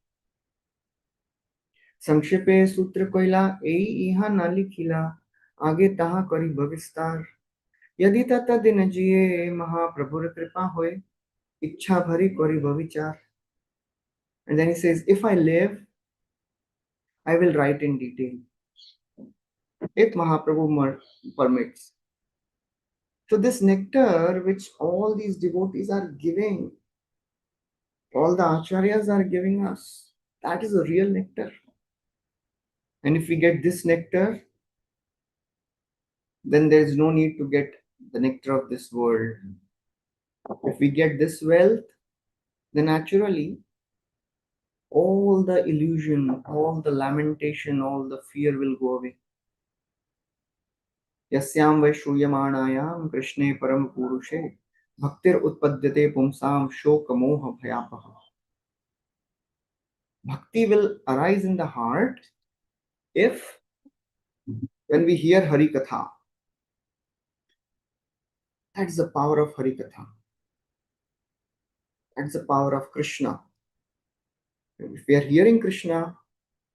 I: Sankshepe sutra koila ei iha nali khila आगे ताहा करी भविस्तार यदि तत दिन जिए महाप्रभुर कृपा होए इच्छा भरी करी भविचार. And then he says, if I live, I will write in detail, if Mahaprabhu permits. So this nectar which all these devotees are giving, all the acharyas are giving us, that is a real nectar. And if we get this nectar, then there is no need to get the nectar of this world. If we get this wealth, then naturally all the illusion, all the lamentation, all the fear will go away. यस्याम वै श्रूयमाणायाम कृष्णे परम पुरुषे भक्तिर उत्पद्यते पुंसाम शोक मोह भयापः. Bhakti will arise in the heart if, when we hear Hari Katha, that's the power of Hari Katha. That's the power of Krishna. If we are hearing Krishna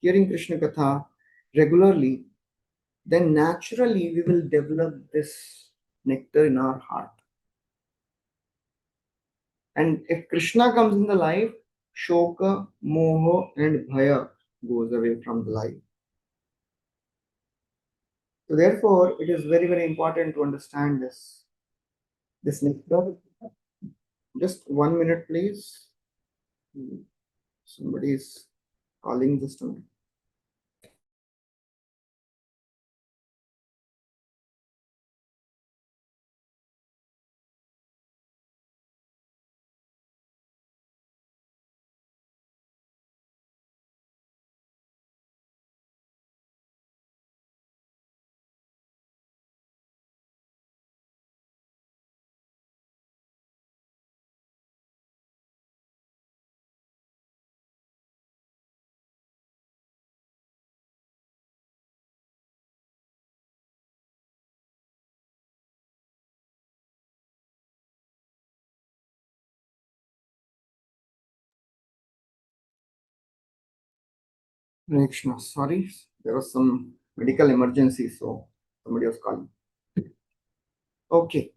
I: Katha regularly, then naturally we will develop this nectar in our heart. And if Krishna comes in the life, Shoka, Moha, and Bhaya goes away from the life. So therefore, it is very, very important to understand this nectar. Just 1 minute, please. Somebody is calling this to me. Krishna, sorry, there was some medical emergency, so somebody was calling. Okay.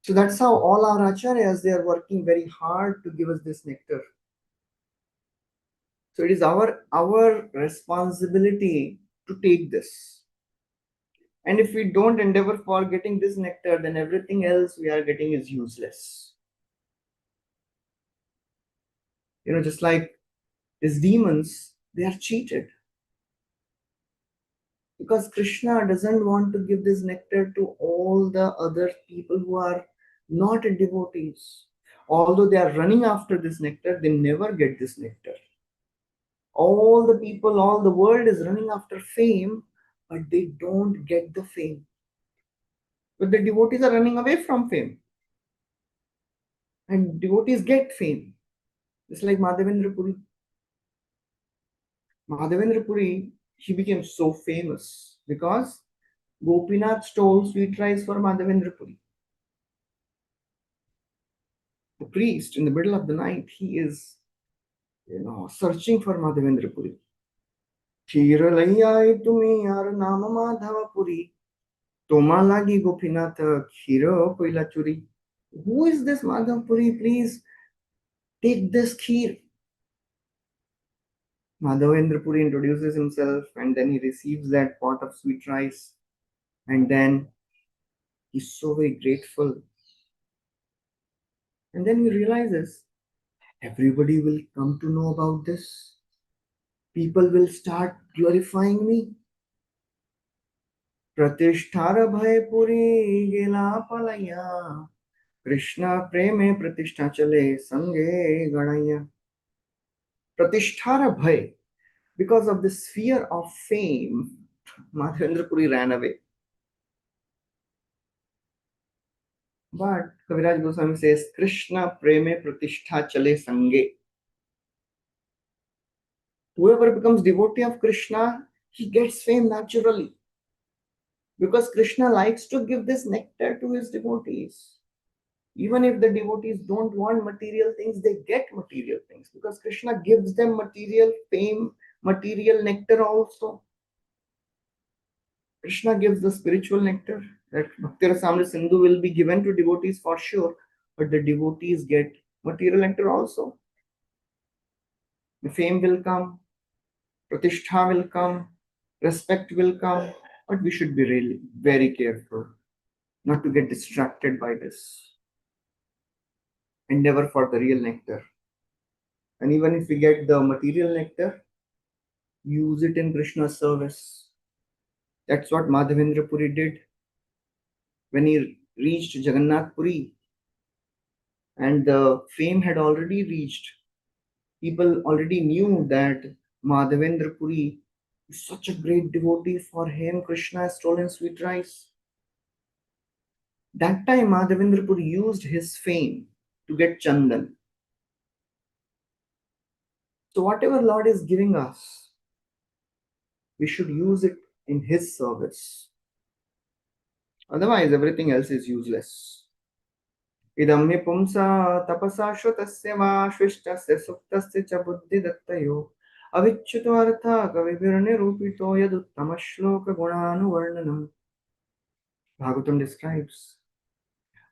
I: So that's how all our acharyas, they are working very hard to give us this nectar. So it is our responsibility to take this. And if we don't endeavor for getting this nectar, then everything else we are getting is useless. Just like these demons, they are cheated. Because Krishna doesn't want to give this nectar to all the other people who are not devotees. Although they are running after this nectar, they never get this nectar. All the people, all the world is running after fame, but they don't get the fame. But the devotees are running away from fame. And devotees get fame. It's like Madhavendra Puri. Madhavendra Puri, he became so famous because Gopinath stole sweet rice for Madhavendra Puri. The priest, in the middle of the night, he is, searching for Madhavendra Puri. Khira laiyai tumi yar naam Madhava Puri. Toma lagi Gopinath khira koila churi. Who is this Madhav Puri? Please take this kheer. Madhavendra Puri introduces himself and then he receives that pot of sweet rice. And then he's so very grateful. And then he realizes everybody will come to know about this. People will start glorifying me. Pratishtara bhai puri gela palaya. Krishna preme pratishtha chale sange ganaya. Pratishtara bhai. Because of this fear of fame, Madhavendra Puri ran away. But Kaviraj Goswami says, Krishna preme pratishtha chale sange. Whoever becomes devotee of Krishna, he gets fame naturally. Because Krishna likes to give this nectar to his devotees. Even if the devotees don't want material things, they get material things. Because Krishna gives them material fame, material nectar also. Krishna gives the spiritual nectar. That Bhakti Rasamrita Sindhu will be given to devotees for sure, but the devotees get material nectar also. The fame will come, pratishtha will come, respect will come, but we should be really very careful not to get distracted by this. Endeavor for the real nectar. And even if we get the material nectar, use it in Krishna's service. That's what Madhavendra Puri did when he reached Jagannath Puri, and the fame had already reached. People already knew that Madhavendra Puri is such a great devotee. For him, Krishna has stolen sweet rice. That time, Madhavendra Puri used his fame to get Chandan. So, whatever Lord is giving us, we should use it in His service. Otherwise, everything else is useless. Idam me pumsa tapasa shrutasya va shvishtasya suktasya cha buddhi dattayo avichyuto artha kavibhirne rupito yaduttama shloka gunanu varnanam. Bhagavatam describes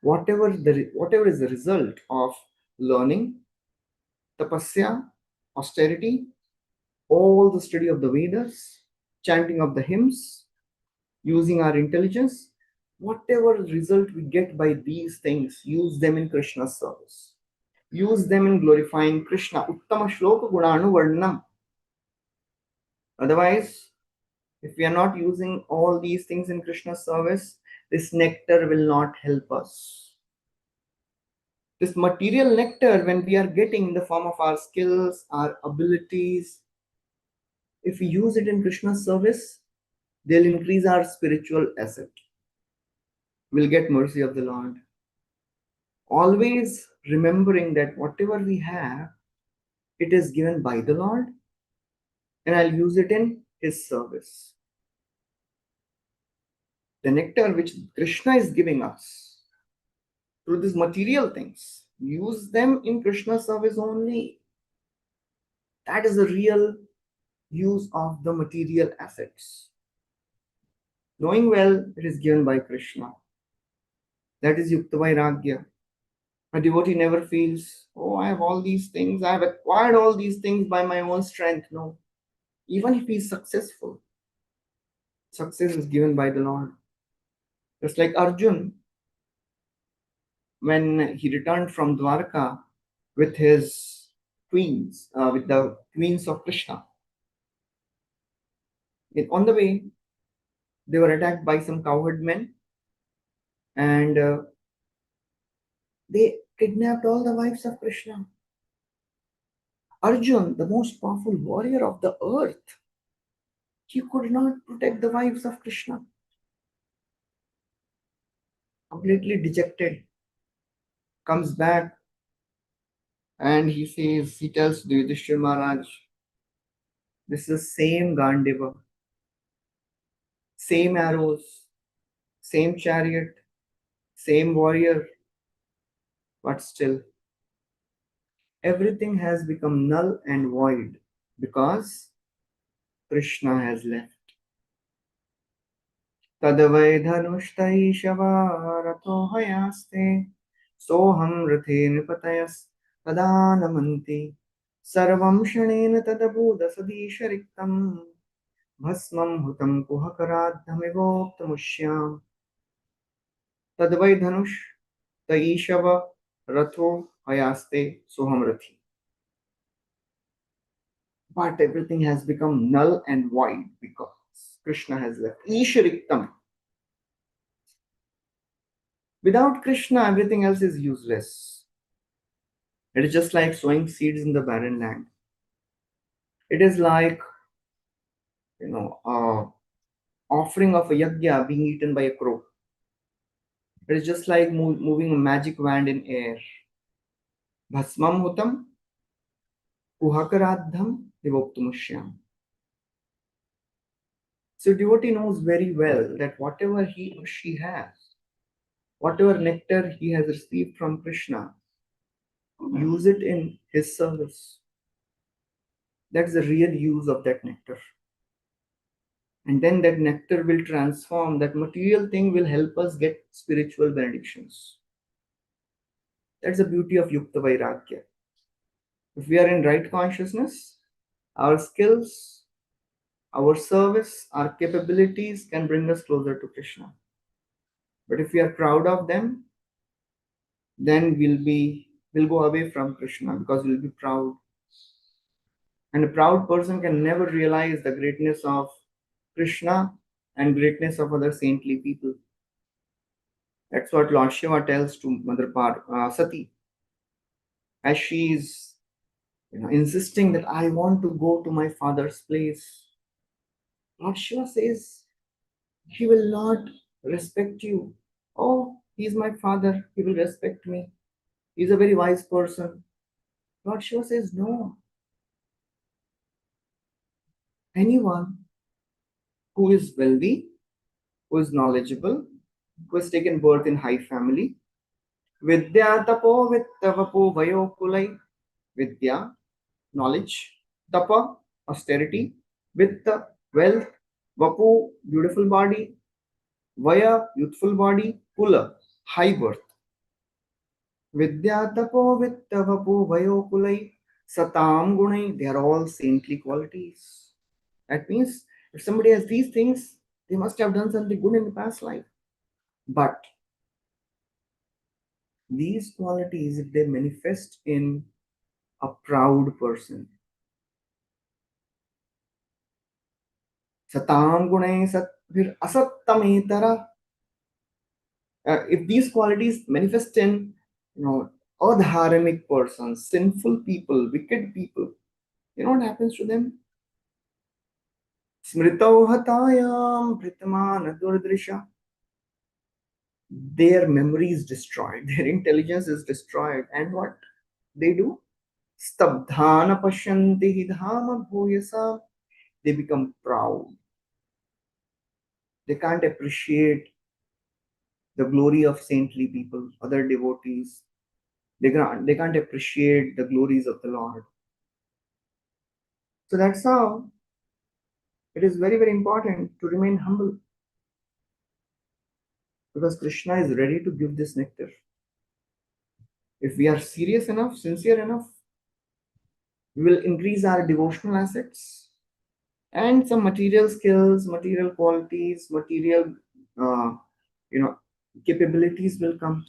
I: whatever is the result of learning, tapasya, austerity, all the study of the Vedas, chanting of the hymns, using our intelligence, whatever result we get by these things, use them in Krishna's service. Use them in glorifying Krishna. Uttama shloka gunanu varnam. Otherwise, if we are not using all these things in Krishna's service, this nectar will not help us. This material nectar, when we are getting in the form of our skills, our abilities, if we use it in Krishna's service, they'll increase our spiritual asset. We'll get mercy of the Lord. Always remembering that whatever we have, it is given by the Lord, and I'll use it in His service. The nectar which Krishna is giving us through these material things, use them in Krishna's service only. That is the real use of the material assets. Knowing well, it is given by Krishna. That is Yukta Vairagya. A devotee never feels, oh, I have all these things, I have acquired all these things by my own strength. No. Even if he is successful, success is given by the Lord. Just like Arjun, when he returned from Dwarka with his queens, with the queens of Krishna. On the way, they were attacked by some cowherd men, and they kidnapped all the wives of Krishna. Arjun, the most powerful warrior of the earth, he could not protect the wives of Krishna. Completely dejected, comes back, and he tells Yudhishthira Maharaj, this is same Gandiva, same arrows, same chariot, same warrior, but still everything has become null and void because Krishna has left. Tadavai dhanushtai shava rato hayaste soham rathe nipatayas tadanamanti sarvam shanena tadabudha sadishariktam bhasmam hutam kuhakaradhamivoktamushyam. Tadavai dhanush taishava ratho hayaste soham rathi. But everything has become null and void because Krishna has left. Ishariktam. Without Krishna, everything else is useless. It is just like sowing seeds in the barren land. It is like, offering of a yajna being eaten by a crow. It is just like moving a magic wand in air. Bhasmam hutam kuhakaradham devoktamushyam. So devotee knows very well that whatever he or she has, whatever nectar he has received from Krishna, use it in his service. That's the real use of that nectar. And then that nectar will transform, that material thing will help us get spiritual benedictions. That's the beauty of Yukta Vairagya. If we are in right consciousness, our skills, our service, our capabilities can bring us closer to Krishna. But if we are proud of them, then we'll go away from Krishna because we'll be proud. And a proud person can never realize the greatness of Krishna and greatness of other saintly people. That's what Lord Shiva tells to Mother Sati, as she is insisting that I want to go to my father's place. Lord Shiva says, he will not respect you. Oh, he is my father, he will respect me. He's a very wise person. Lord Shiva says, no. Anyone who is wealthy, who is knowledgeable, who has taken birth in high family, Vidya tapo vittavapo vayo kulai. Vidya, knowledge, tapa, austerity, vitta, wealth, vapu, beautiful body, vaya, youthful body, kula, high birth. Vidya tapo vittavapo vayo kulai. Satam gunai, they are all saintly qualities. That means if somebody has these things, they must have done something good in the past life. But these qualities, if they manifest in a proud person, satam gunai satvir asattametara, if these qualities manifest in adharmic persons, sinful people, wicked people, you know what happens to them? Smritau hatayam pritamana durdrisha. Their memory is destroyed, their intelligence is destroyed, and what they do? Stabdhana pashyanti hidhama bhuyasa. They become proud. They can't appreciate the glory of saintly people, other devotees. They can't appreciate the glories of the Lord. So that's how it is very, very important to remain humble, because Krishna is ready to give this nectar. If we are serious enough, sincere enough, we will increase our devotional assets and some material skills, material qualities, material capabilities will come.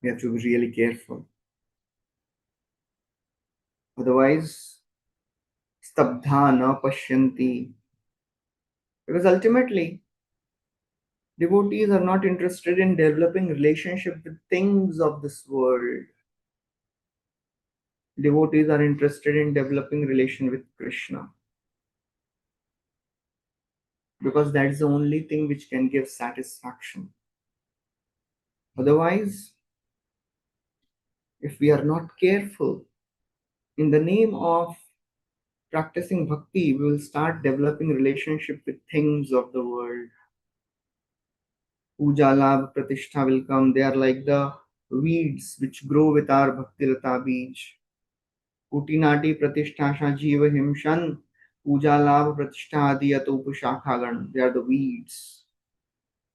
I: We have to be really careful. Otherwise, stabdha na pashyanti. Because ultimately, devotees are not interested in developing relationship with things of this world. Devotees are interested in developing relation with Krishna, because that is the only thing which can give satisfaction. Otherwise, if we are not careful, in the name of practicing bhakti, we will start developing relationship with things of the world. Puja, labh, pratishtha will come. They are like the weeds which grow with our bhakti lata beej. Kutinati pratishtha sha jiva himshan. Puja, labh, pratishtha adi atup shakhagan. They are the weeds.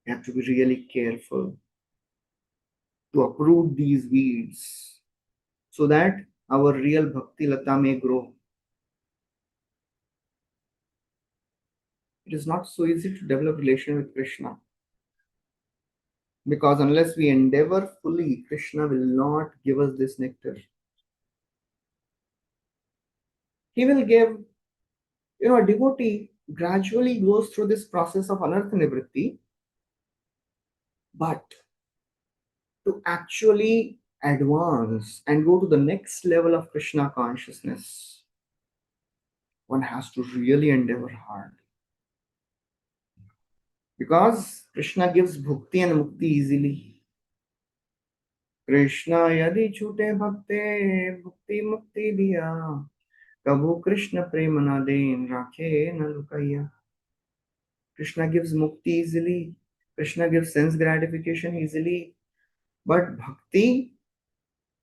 I: We have to be really careful to uproot these weeds so that our real bhakti lata may grow. It is not so easy to develop relation with Krishna, because unless we endeavor fully, Krishna will not give us this nectar. He will give, a devotee gradually goes through this process of anartha nivritti, but to actually advance and go to the next level of Krishna consciousness, one has to really endeavor hard. Because Krishna gives bhukti and mukti easily. Krishna yadi chute bhakte bhukti mukti diya. Kabhu Krishna prema na den rakhe na lukaya. Krishna gives mukti easily. Krishna gives sense gratification easily. But bhakti,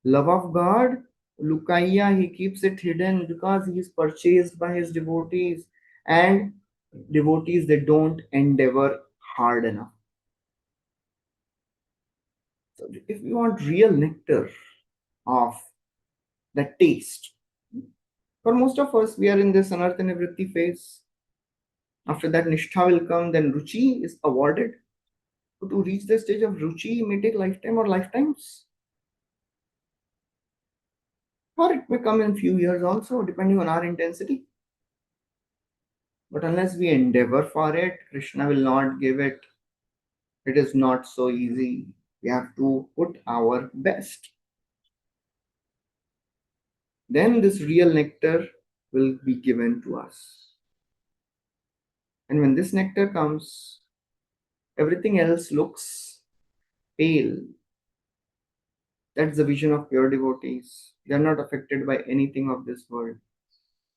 I: love of God, lukaya, he keeps it hidden because he is purchased by his devotees. And devotees, they don't endeavor hard enough. So if we want real nectar of the taste, for most of us, we are in this anartha nivritti phase. After that, nishtha will come, then ruchi is awarded. So to reach the stage of ruchi may take lifetime or lifetimes. Or it may come in few years also, depending on our intensity. But unless we endeavor for it, Krishna will not give it. It is not so easy. We have to put our best. Then this real nectar will be given to us. And when this nectar comes, everything else looks pale. That's the vision of pure devotees. They are not affected by anything of this world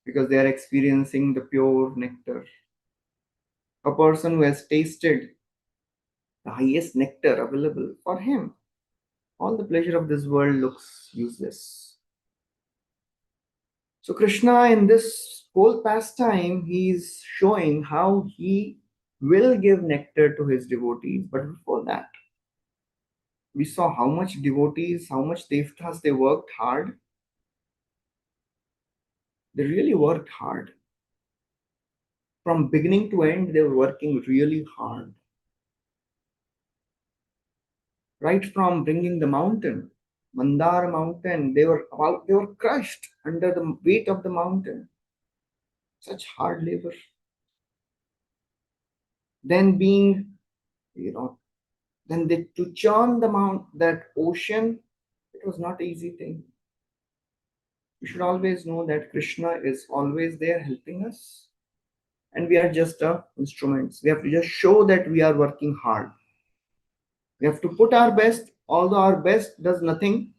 I: because they are experiencing the pure nectar. A person who has tasted the highest nectar available for him, all the pleasure of this world looks useless. So Krishna, in this whole pastime, he is showing how he will give nectar to his devotees. But before that, we saw how much devotees, how much devtas, they worked hard. They really worked hard. From beginning to end, they were working really hard. Right from bringing the mountain, Mandar mountain, they were crushed under the weight of the mountain. Such hard labor. Then being, then to churn that ocean, it was not an easy thing. We should always know that Krishna is always there helping us, and we are just instruments. We have to just show that we are working hard. We have to put our best, although our best does nothing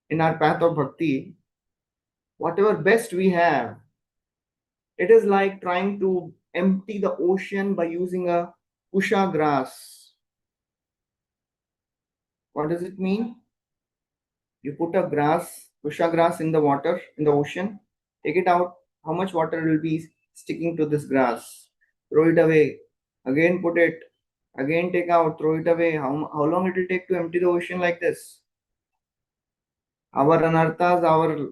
I: in our path of bhakti. Whatever best we have, it is like trying to empty the ocean by using a kusha grass. What does it mean? You put a kusha grass in the water, in the ocean, take it out. How much water will be sticking to this grass? Throw it away. Again put it. Again take out, throw it away. How long it will take to empty the ocean like this? Our anarthas, our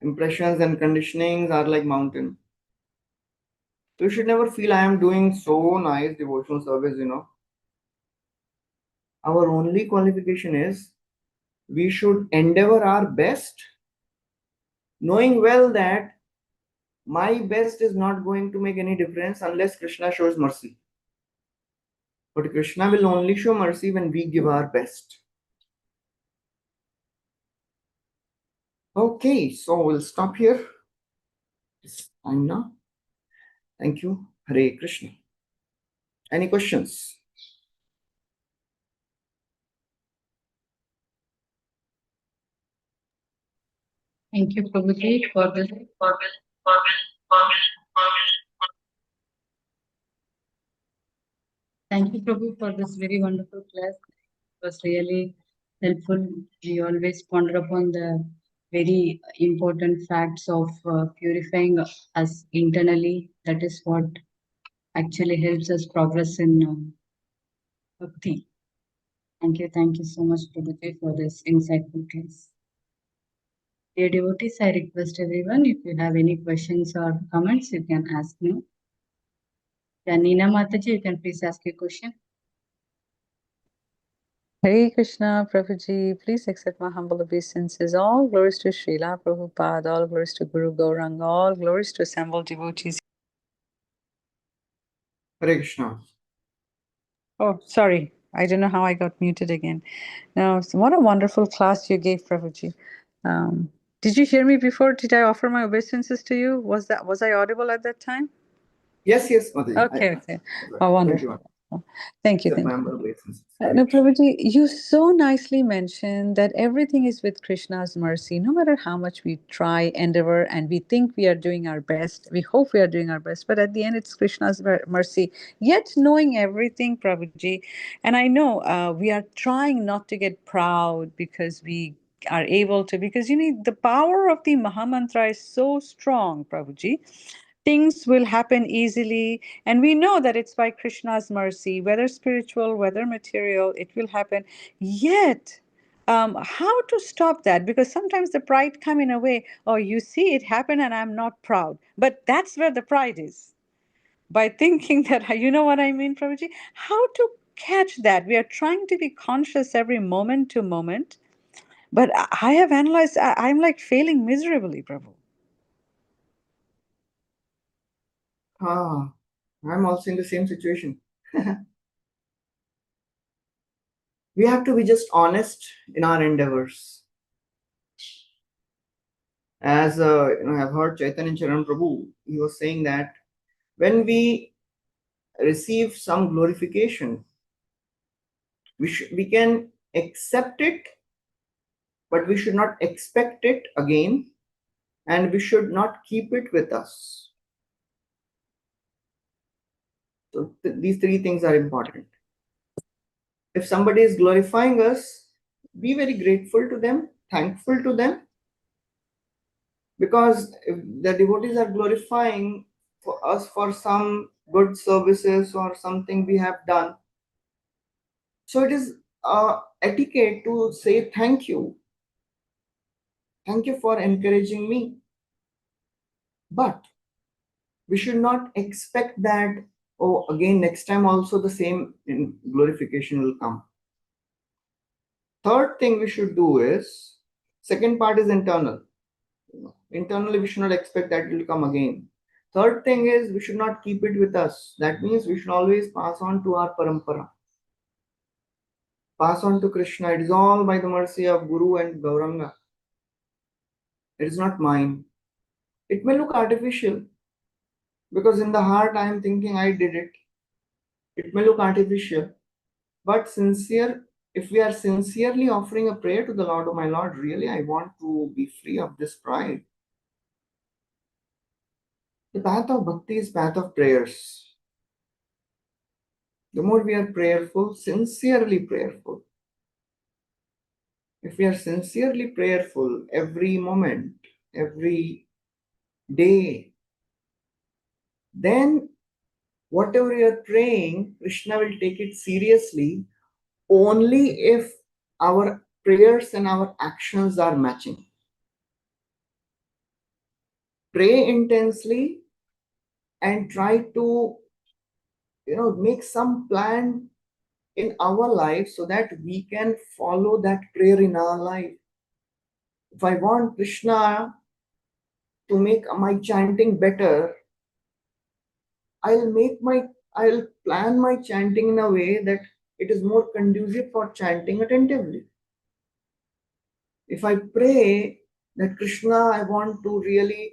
I: impressions and conditionings are like mountain. So you should never feel I am doing so nice devotional service, Our only qualification is we should endeavor our best, knowing well that my best is not going to make any difference unless Krishna shows mercy. But Krishna will only show mercy when we give our best. Okay, so we'll stop here. It's time now. Thank you. Hare Krishna. Any questions?
A: Thank you, Prabhuji, for this. Thank you, Prabhu, for this very wonderful class. It was really helpful. We always ponder upon the very important facts of purifying us internally. That is what actually helps us progress in bhakti. Thank you so much, Prabhuji, for this insightful class. Dear devotees, I request everyone, if you have any questions or comments, you can ask me. Janina Mataji, you can please ask your question.
J: Hare Krishna, Prabhuji, please accept my humble obeisances. All glories to Srila Prabhupada, all glories to Guru Gauranga, all glories to assembled devotees.
I: Hare Krishna.
J: Oh, sorry. I don't know how I got muted again. Now, what a wonderful class you gave, Prabhuji. Did you hear me before? Did I offer my obeisances to you? Was I audible at that time?
I: Yes, Mataji.
J: Okay. Oh, wonderful. Thank you. No, Prabhuji, you so nicely mentioned that everything is with Krishna's mercy. No matter how much we try, endeavor, and we think we are doing our best, we hope we are doing our best, but at the end, it's Krishna's mercy. Yet knowing everything, Prabhuji, and I know we are trying not to get proud because we are able to, because the power of the Mahamantra is so strong, Prabhuji. things will happen easily, and we know that it's by Krishna's mercy, whether spiritual, whether material, it will happen. Yet, how to stop that? Because sometimes the pride come in a way, oh, you see it happen and I'm not proud. But that's where the pride is. By thinking that, you know what I mean, Prabhuji? How to catch that? We are trying to be conscious every moment to moment, but I have analyzed, I'm like failing miserably, Prabhu.
I: I'm also in the same situation. We have to be just honest in our endeavors. As I've heard Chaitanya Charan Prabhu, he was saying that when we receive some glorification, we can accept it, but we should not expect it again, and we should not keep it with us. So these three things are important. If somebody is glorifying us, be very grateful to them, thankful to them, because if the devotees are glorifying for us for some good services or something we have done, so it is etiquette to say thank you for encouraging me. But we should not expect that, oh, again next time also the same glorification will come. Third thing we should do is, second part is internal. Internally, we should not expect that it will come again. Third thing is, we should not keep it with us. That means we should always pass on to our parampara. Pass on to Krishna. It is all by the mercy of Guru and Gauranga. It is not mine. It may look artificial, because in the heart I am thinking I did it. It may look artificial, but sincere. If we are sincerely offering a prayer to the Lord, oh my Lord, really I want to be free of this pride. The path of bhakti is path of prayers. The more we are prayerful, sincerely prayerful, if we are sincerely prayerful every moment, every day, then whatever you are praying, Krishna will take it seriously only if our prayers and our actions are matching. Pray intensely and try to make some plan in our life so that we can follow that prayer in our life. If I want Krishna to make my chanting better, I'll plan my chanting in a way that it is more conducive for chanting attentively. If I pray that Krishna, I want to really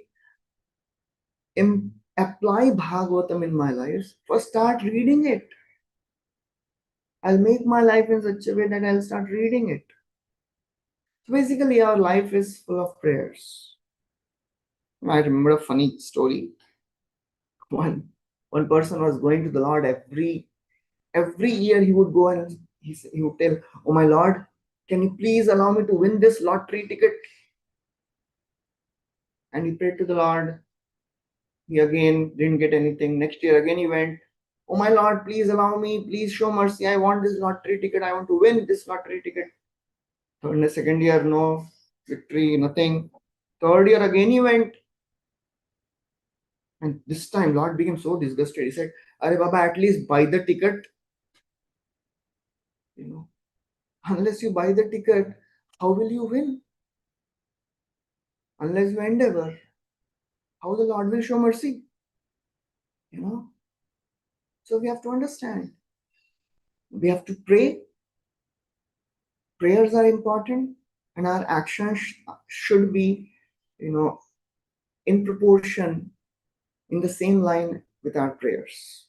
I: apply Bhagavatam in my life, first start reading it. I'll make my life in such a way that I'll start reading it. So basically, our life is full of prayers. I remember a funny story. One person was going to the Lord every year. He would go and he would tell, "Oh my Lord, can you please allow me to win this lottery ticket?" And he prayed to the Lord. He again didn't get anything. Next year again he went, "Oh my Lord, please allow me, please show mercy. I want this lottery ticket. I want to win this lottery ticket." So in the second year, no victory, nothing. Third year again he went. And this time Lord became so disgusted. He said, "Arey Baba, at least buy the ticket. Unless you buy the ticket, how will you win? Unless you endeavor, how the Lord will show mercy?" So we have to understand. We have to pray. Prayers are important, and our actions should be, in proportion, in the same line with our prayers.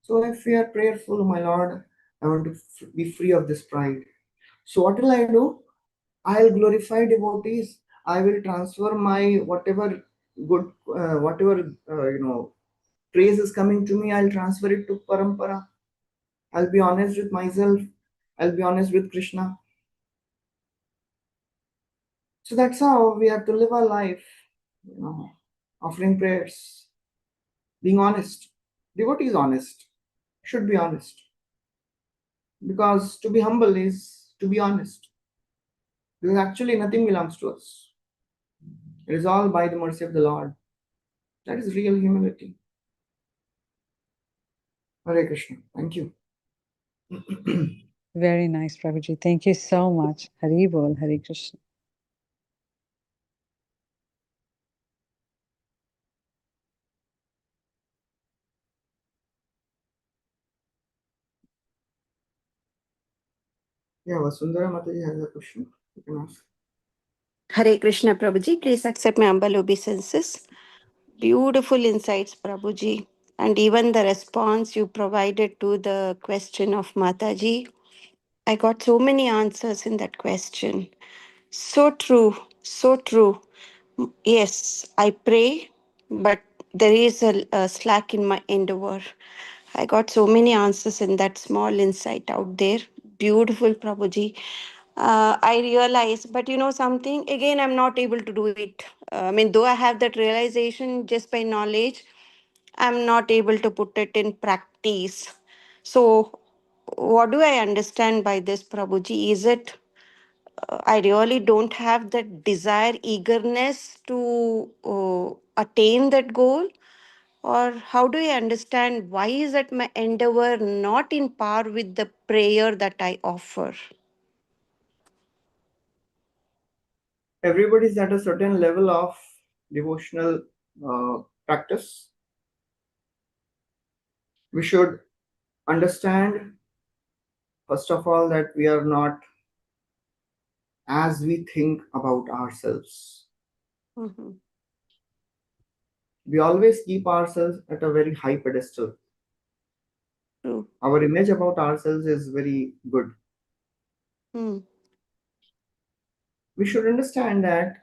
I: So if we are prayerful, my Lord, I want to be free of this pride. So what will I do? I'll glorify devotees. I will transfer my whatever good, praise is coming to me. I'll transfer it to parampara. I'll be honest with myself. I'll be honest with Krishna. So that's how we have to live our life, offering prayers. being honest. Devotee is honest, should be honest. Because to be humble is to be honest. Because actually nothing belongs to us. It is all by the mercy of the Lord. That is real humility. Hare Krishna. Thank you.
J: Very nice, Prabhuji. Thank you so much. Hari Bol, Hare Krishna.
I: Yeah, Vasundhara Mataji has a question. You can ask.
K: Hare Krishna, Prabhuji. Please accept my humble obeisances. Beautiful insights, Prabhuji. And even the response you provided to the question of Mataji, I got so many answers in that question. So true, so true. Yes, I pray, but there is a slack in my endeavor. I got so many answers in that small insight out there. Beautiful, Prabhuji. I realize, but you know something, again, I'm not able to do it. I mean, though I have that realization just by knowledge, I'm not able to put it in practice. So, what do I understand by this, Prabhuji? Is it I really don't have that desire, eagerness to attain that goal? Or how do I understand why is it my endeavor not in par with the prayer that I offer?
I: Everybody is at a certain level of devotional practice. We should understand, first of all, that we are not as we think about ourselves.
K: Mhm.
I: We always keep ourselves at a very high pedestal.
K: True.
I: Our image about ourselves is very good.
K: Hmm.
I: We should understand that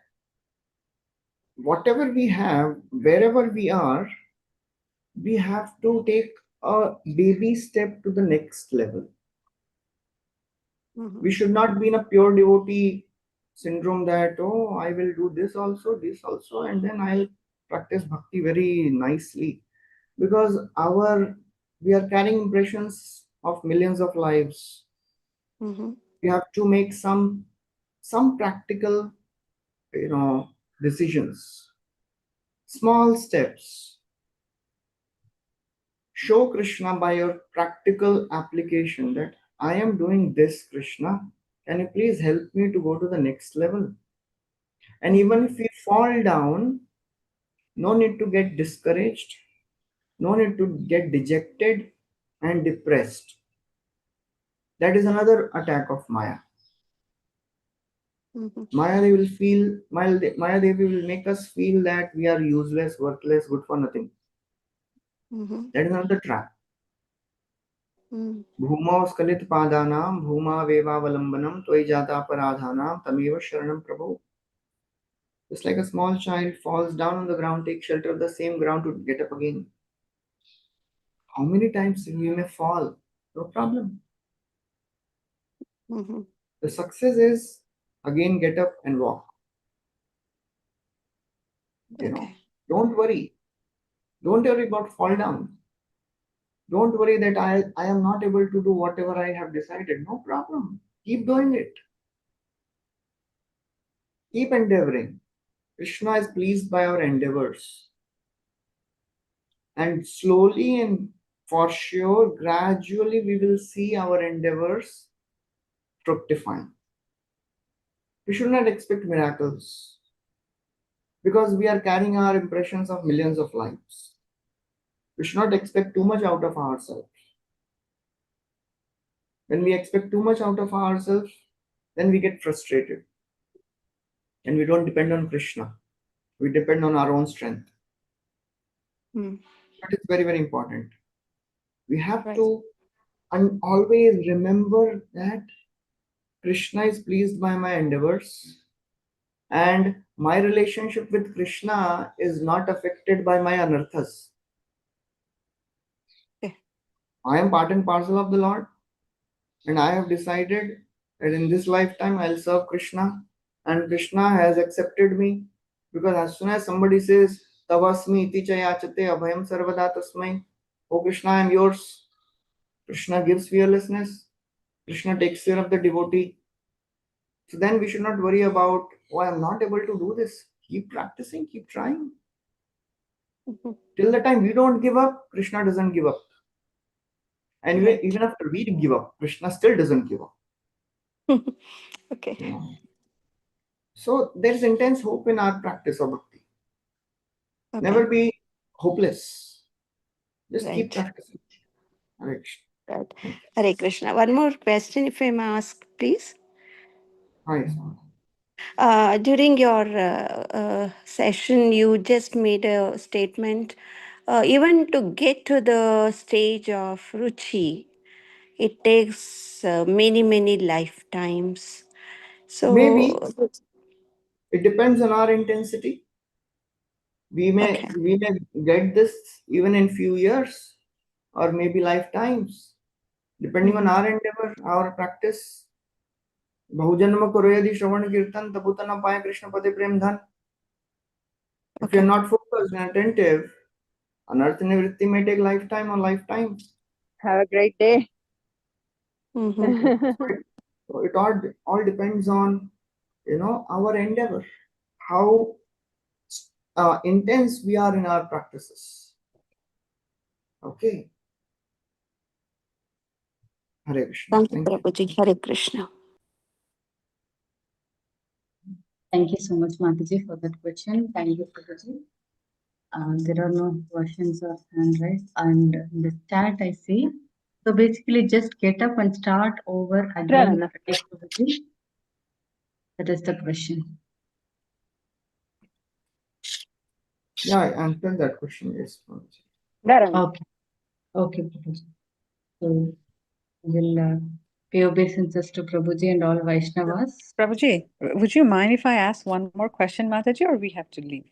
I: whatever we have, wherever we are, we have to take a baby step to the next level.
K: Mhm.
I: We should not be in a pure devotee syndrome that, oh, I will do this also, and then I'll practice bhakti very nicely. Because we are carrying impressions of millions of lives.
K: Mhm.
I: We have to make some practical, decisions, small steps. Show Krishna by your practical application that I am doing this, Krishna. Can you please help me to go to the next level? And even if we fall down, no need to get discouraged, no need to get dejected and depressed. That is another attack of Maya.
K: Mhm.
I: Maya Devi will make us feel that we are useless, worthless, good for nothing.
K: Mhm.
I: That is another trap.
K: Mhm.
I: Bhuma skalit padanam, bhuma vevavalambanam, toy jata paradhanam, tameva sharanam prabhu. Just like a small child falls down on the ground, take shelter of the same ground to get up again. How many times we may fall? No problem.
K: Mhm.
I: The success is again get up and walk.
K: Okay.
I: Don't worry. Don't worry about fall down. Don't worry that I am not able to do whatever I have decided. No problem. Keep doing it. Keep endeavoring. Krishna is pleased by our endeavors. And slowly and for sure, gradually we will see our endeavors fructifying. We should not expect miracles because we are carrying our impressions of millions of lives. We should not expect too much out of ourselves. When we expect too much out of ourselves, then we get frustrated. And we don't depend on Krishna. We depend on our own strength.
K: Mm.
I: That is very, very important. We have
K: Right.
I: to always remember that Krishna is pleased by my endeavors and my relationship with Krishna is not affected by my anarthas.
K: Okay.
I: I am part and parcel of the Lord, and I have decided that in this lifetime I'll serve Krishna, and Krishna has accepted me, because as soon as somebody says, Tavasmi iti chayachate abhayam sarvada tasmai. Oh Krishna, I am yours. Krishna gives fearlessness. Krishna takes care of the devotee. So then we should not worry about, oh, I am not able to do this. Keep practicing, keep trying. Till the time we don't give up, Krishna doesn't give up. And even after we give up, Krishna still doesn't give up.
K: Okay.
I: You know? So there is intense hope in our practice of bhakti.
K: Okay.
I: Never be hopeless. Just keep
K: Right.
I: practicing. Hare Krishna.
K: Right.
I: Thank you.
K: Hare Krishna. One more question, if I may ask, please.
I: Hi,
K: During your session, you just made a statement. Even to get to the stage of Ruchi, it takes many, many lifetimes. So,
I: Maybe it depends on our intensity. We may get this even in few years or maybe lifetimes, depending on our endeavor, our practice. Bahujanma karo yadi shravan kirtan tabutana paya Krishna pade prem dhan. If you are not focused and attentive, anartha nivritti may take lifetime or lifetimes.
H: Have a great day.
I: So it all depends on, our endeavor, how intense we are in our practices. Okay. Hare Krishna.
K: Thank you, Prabhuji. Hare Krishna.
A: Thank you so much, Mataji, for that question. Thank you, Prabhuji. There are no questions or hand raised. And in the chat, I see. So basically, just get up and start over again. Right, Prabhuji? That is the question.
I: Yeah, I answered that question. Yes.
A: Okay. Okay, Prabhuji. So we'll pay obeisances to Prabhuji and all Vaishnavas.
J: Prabhuji, would you mind if I ask one more question, Mataji, or we have to leave?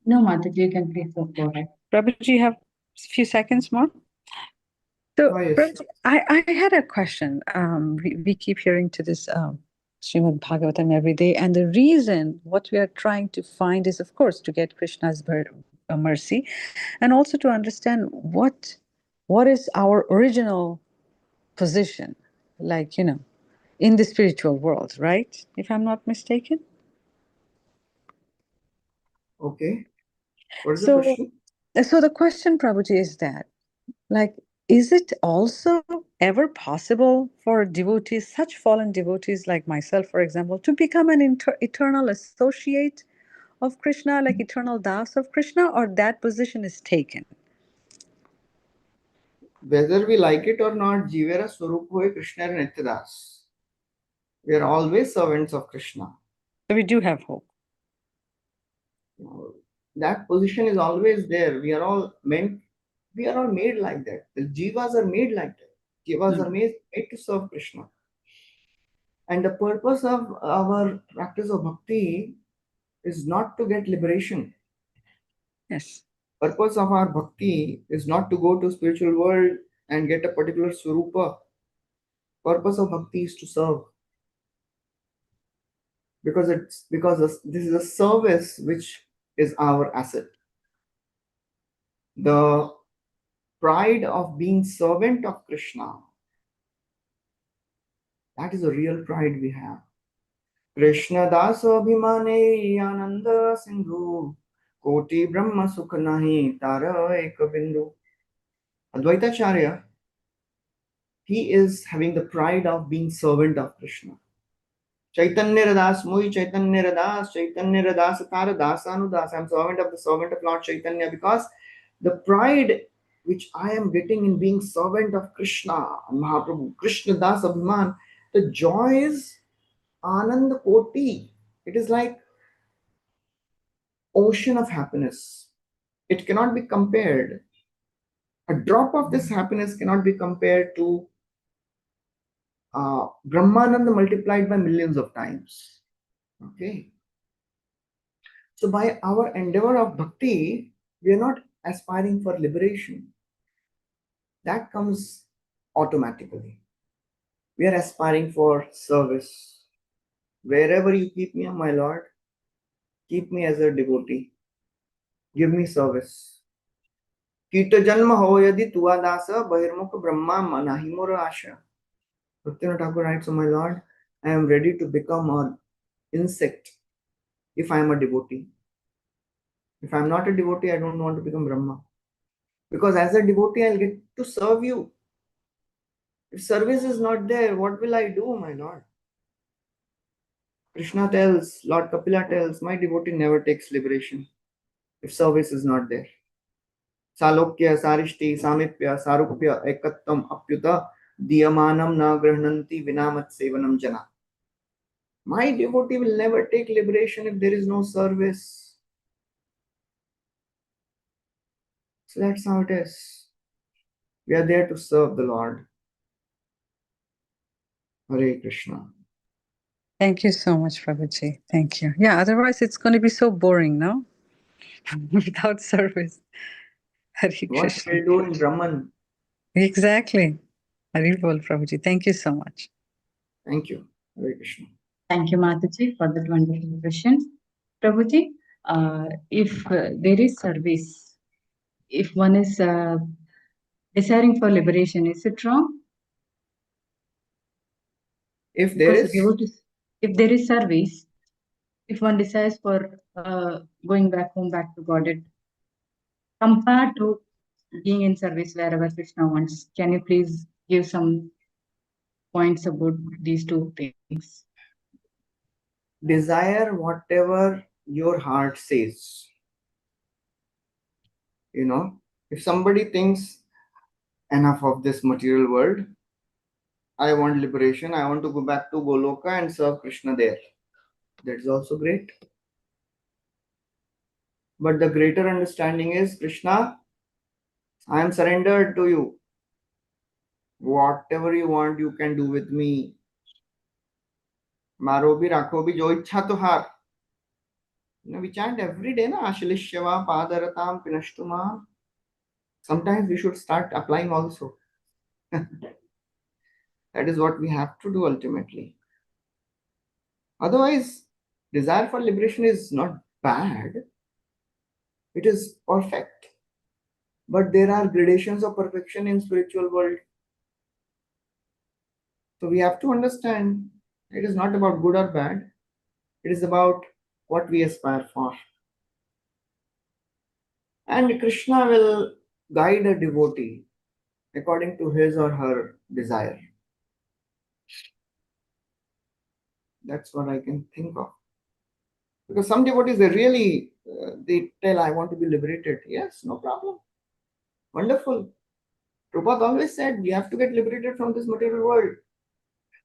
A: No, Mataji, you can please go ahead.
J: Prabhuji, you have a few seconds more? So,
I: yes.
J: Prabhuji, I had a question. We keep hearing to this Srimad Bhagavatam every day, and the reason what we are trying to find is, of course, to get Krishna's mercy, and also to understand what is our original position, like, in the spiritual world, right? If I'm not mistaken.
I: Okay. What is the question?
J: So the question, Prabhuji, is that, like, is it also ever possible for devotees, such fallen devotees like myself, for example, to become an eternal associate of Krishna, like eternal das of Krishna, or that position is taken?
I: Whether we like it or not, Jivera Swarup Hoy Krishna Nityadas. We are always servants of Krishna.
J: So we do have hope.
I: That position is always there. We are all made like that. The jivas are made like that. Jivas are made to serve Krishna. And the purpose of our practice of bhakti is not to get liberation.
J: Yes.
I: Purpose of our bhakti is not to go to spiritual world and get a particular swarupa. Purpose of bhakti is to serve. Because this is a service which is our asset. The pride of being servant of Krishna, that is a real pride we have. Krishna das abhimane ananda sindhu koti brahma sukha nahi tara eka bindu. Advaitacharya, he is having the pride of being servant of Krishna. Chaitanya Radas Mui Chaitanya Radas Tara Dasanudas. I am servant of Lord Chaitanya, because the pride which I am getting in being servant of Krishna, Mahaprabhu, Krishna Das Abhiman, the joy is Ananda Koti. It is like ocean of happiness. It cannot be compared. A drop of this happiness cannot be compared to Brahmananda multiplied by millions of times. Okay. So by our endeavor of bhakti, we are not aspiring for liberation. That comes automatically. We are aspiring for service. Wherever you keep me, my Lord, keep me as a devotee. Give me service. Kita janma ho yadi tua dasa bahirmukh brahma manahi mora asha. Bhaktivinoda Thakur writes, "O my Lord, I am ready to become an insect if I am a devotee. If I am not a devotee, I don't want to become Brahma. Because as a devotee, I'll get to serve you. If service is not there, what will I do, my Lord?" Krishna tells, Lord Kapila tells, my devotee never takes liberation if service is not there. Salokya, Sarishti, Samipya, Sarupya, Ekattam, Apyuta, Diyamanam na grahnanti vinamat sevanam jana. My devotee will never take liberation if there is no service. So that's how it is. We are there to serve the Lord. Hare Krishna.
J: Thank you so much, Prabhuji. Thank you. Yeah, otherwise it's going to be so boring, no? Without service. Hare
I: What
J: Krishna.
I: we do in Brahman.
J: Exactly. Haribol, Prabhuji. Thank you so much.
I: Thank you. Hare Krishna.
A: Thank you, Mataji, for that wonderful question. Prabhuji, if there is service, if one is desiring for liberation, is it wrong?
I: If there
A: Because
I: is,
A: if there is service, if one desires for going back home, back to Godhead, compared to being in service wherever Krishna wants, can you please give some points about these two things?
I: desire whatever your heart says. You know, if somebody thinks enough of this material world, I want liberation, I want to go back to Goloka and serve Krishna there. That is also great. But the greater understanding is, Krishna, I am surrendered to you. Whatever you want, you can do with me. Maro bhi rakho bhi jo ichha tuhar. You know, we chant every day, na Ashilishyava Padaratam Pinashtuma. Sometimes we should start applying also. That is what we have to do ultimately. Otherwise, desire for liberation is not bad. It is perfect. But there are gradations of perfection in spiritual world. So we have to understand it is not about good or bad. It is about what we aspire for. And Krishna will guide a devotee according to his or her desire. That's what I can think of. Because some devotees, they really, they tell, I want to be liberated. Yes, no problem. Wonderful. Prabhupada always said, we have to get liberated from this material world.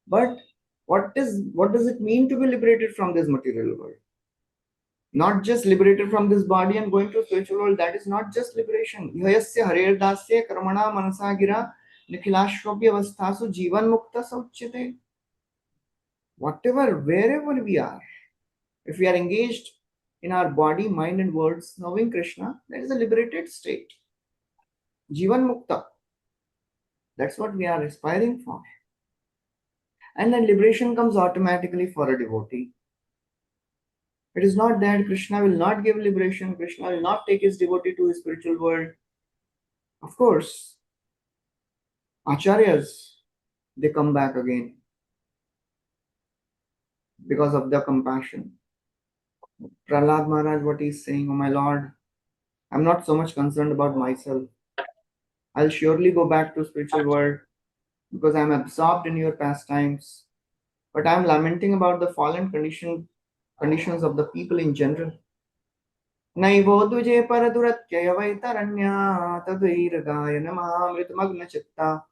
I: But what does it mean to be liberated from this material world? Not just liberated from this body and going to spiritual world. That is not just liberation. Yayasya harer dasya karmana manasa gira nikhilashvabhya avasthasu jivan mukta sauchyate. Whatever, wherever we are, if we are engaged in our body, mind and words, knowing Krishna, that is a liberated state. Jivan mukta. That's what we are aspiring for. And then liberation comes automatically for a devotee. It is not that Krishna will not give liberation, Krishna will not take his devotee to his spiritual world. Of course, acharyas, they come back again because of the compassion. Prahlad Maharaj, what he is saying, oh my Lord, I'm not so much concerned about myself. I'll surely go back to spiritual world because I'm absorbed in your pastimes. But I'm lamenting about the fallen conditions of the people in general. Naivoduje paraduratya vaitaranya tadvairagaya namamritamagna chitta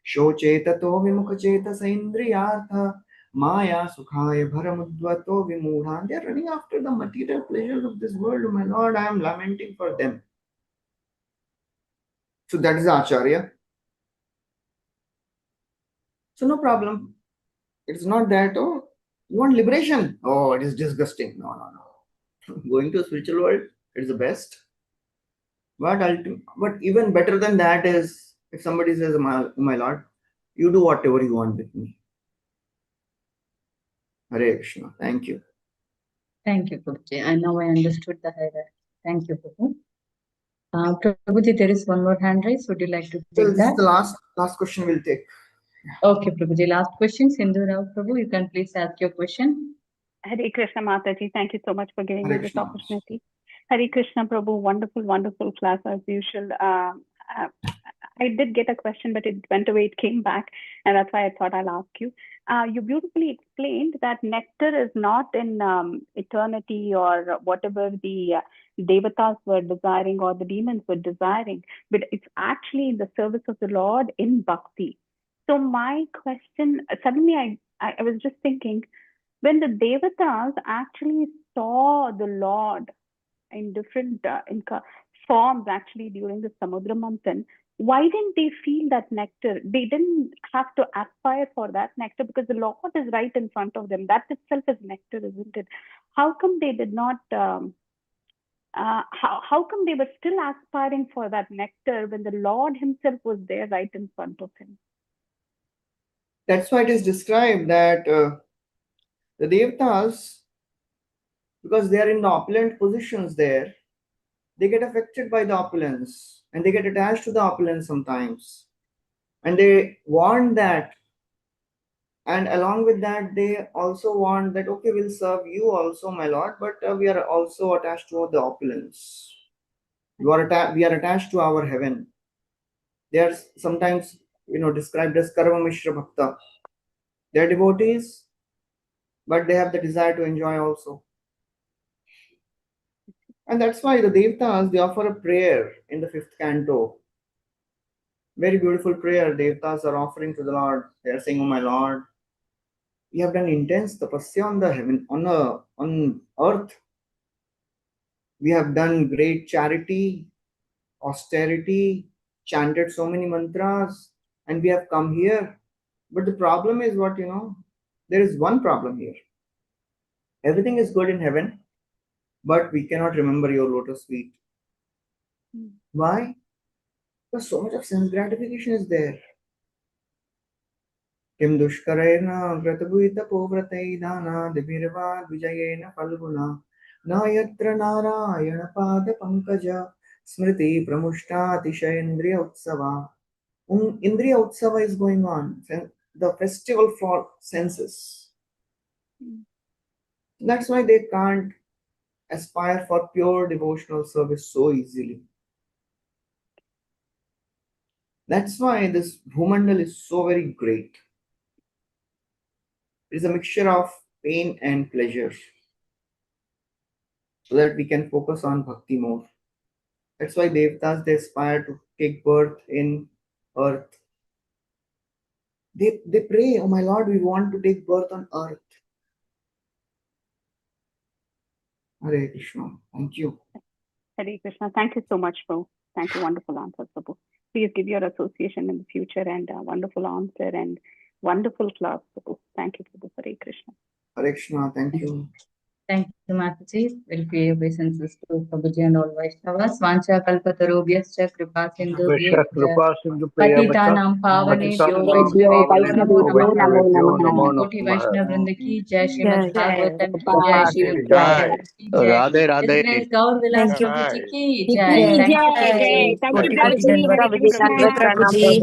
I: shochetato vimukacheta saindriyartha maya sukhaya bharamudvato vimudha. They are running after the material pleasures of this world. Oh my Lord, I am lamenting for them. So that is the Acharya. So no problem. It's not that, oh, you want liberation? Oh, it is disgusting. No. Going to a spiritual world, it is the best. But even better than that is if somebody says, my Lord, you do whatever you want with me. Hare Krishna. Thank you.
A: Thank you, Prabhuji. And now I understood the hierarchy. Thank you, Prabhu. Prabhuji, there is one more hand raised. Would you like to take
I: Well, this
A: that?
I: is the last question we'll take.
A: Okay, Prabhuji. Last question, Sindhu Rao Prabhu. You can please ask your question.
L: Hare Krishna Mataji, thank you so much for giving
I: Hare
L: me this
I: Krishna.
L: opportunity. Hare Krishna Prabhu, wonderful class as usual. I did get a question, but it went away, it came back, and that's why I thought I'll ask you. You beautifully explained that nectar is not in eternity or whatever the devatas were desiring or the demons were desiring, but it's actually in the service of the Lord in bhakti. So my question, suddenly I was just thinking, when the devatas actually saw the Lord in different forms actually during the Samudra Manthan, why didn't they feel that nectar? They didn't have to aspire for that nectar because the Lord is right in front of them. That itself is nectar, isn't it? How come they did not, how come they were still aspiring for that nectar when the Lord himself was there right in front of him?
I: That's why it is described that the Devatas, because they are in the opulent positions there, they get affected by the opulence and they get attached to the opulence sometimes. And they want that. And along with that, they also want that, okay, we'll serve you also, my Lord, but we are also attached to the opulence. We are attached to our heaven. They are sometimes, described as Karma Mishra Bhakta. They are devotees, but they have the desire to enjoy also. And that's why the Devatas, they offer a prayer in the 5th canto. Very beautiful prayer Devatas are offering to the Lord. They are saying, oh my Lord, we have done intense tapasya on the heaven, on earth. We have done great charity, austerity, chanted so many mantras, and we have come here. But the problem is what, there is one problem here. Everything is good in heaven, but we cannot remember your lotus feet. Why? Because so much of sense gratification is there. Kim dushkarena vratabuita povrataiddana divirva vijayena falguna na yatra narayana pada pankaja smriti pramushta atishayendriya utsava. Indriya utsava is going on, the festival for senses. That's why they can't aspire for pure devotional service so easily. That's why this Bhumandal is so very great. It is a mixture of pain and pleasure, so that we can focus on bhakti more. That's why Devatas, they aspire to take birth in earth. They pray, oh my Lord, we want to take birth on earth. Hare Krishna. Thank you.
L: Hare Krishna. Thank you so much, Prabhu. Thank you. Wonderful answer, Prabhu. Please give your association in the future and a wonderful answer and wonderful class, Prabhu. Thank you, Prabhu. Hare Krishna.
I: Hare Krishna. Thank you.
A: Thank you, Mataji. Will pay obeisances to Prabhuji and all Vaishnavas. Vancha kalpatarubhyascha kripa sindhubhyascha patitanam pavanebhyo Vaishnavebhyo namo namo Koti Vaishnava Vrinda ki Jai Srimad Bhagavatam ki Jai Srimad Prabhupada ki Jai.
C: Radhe
A: His Grace Gaur Vilas Prabhuji ki Jai.
G: Jai.
A: Thank you, Prabhuji.
G: Koti Koti Dandavat. Prabhuji.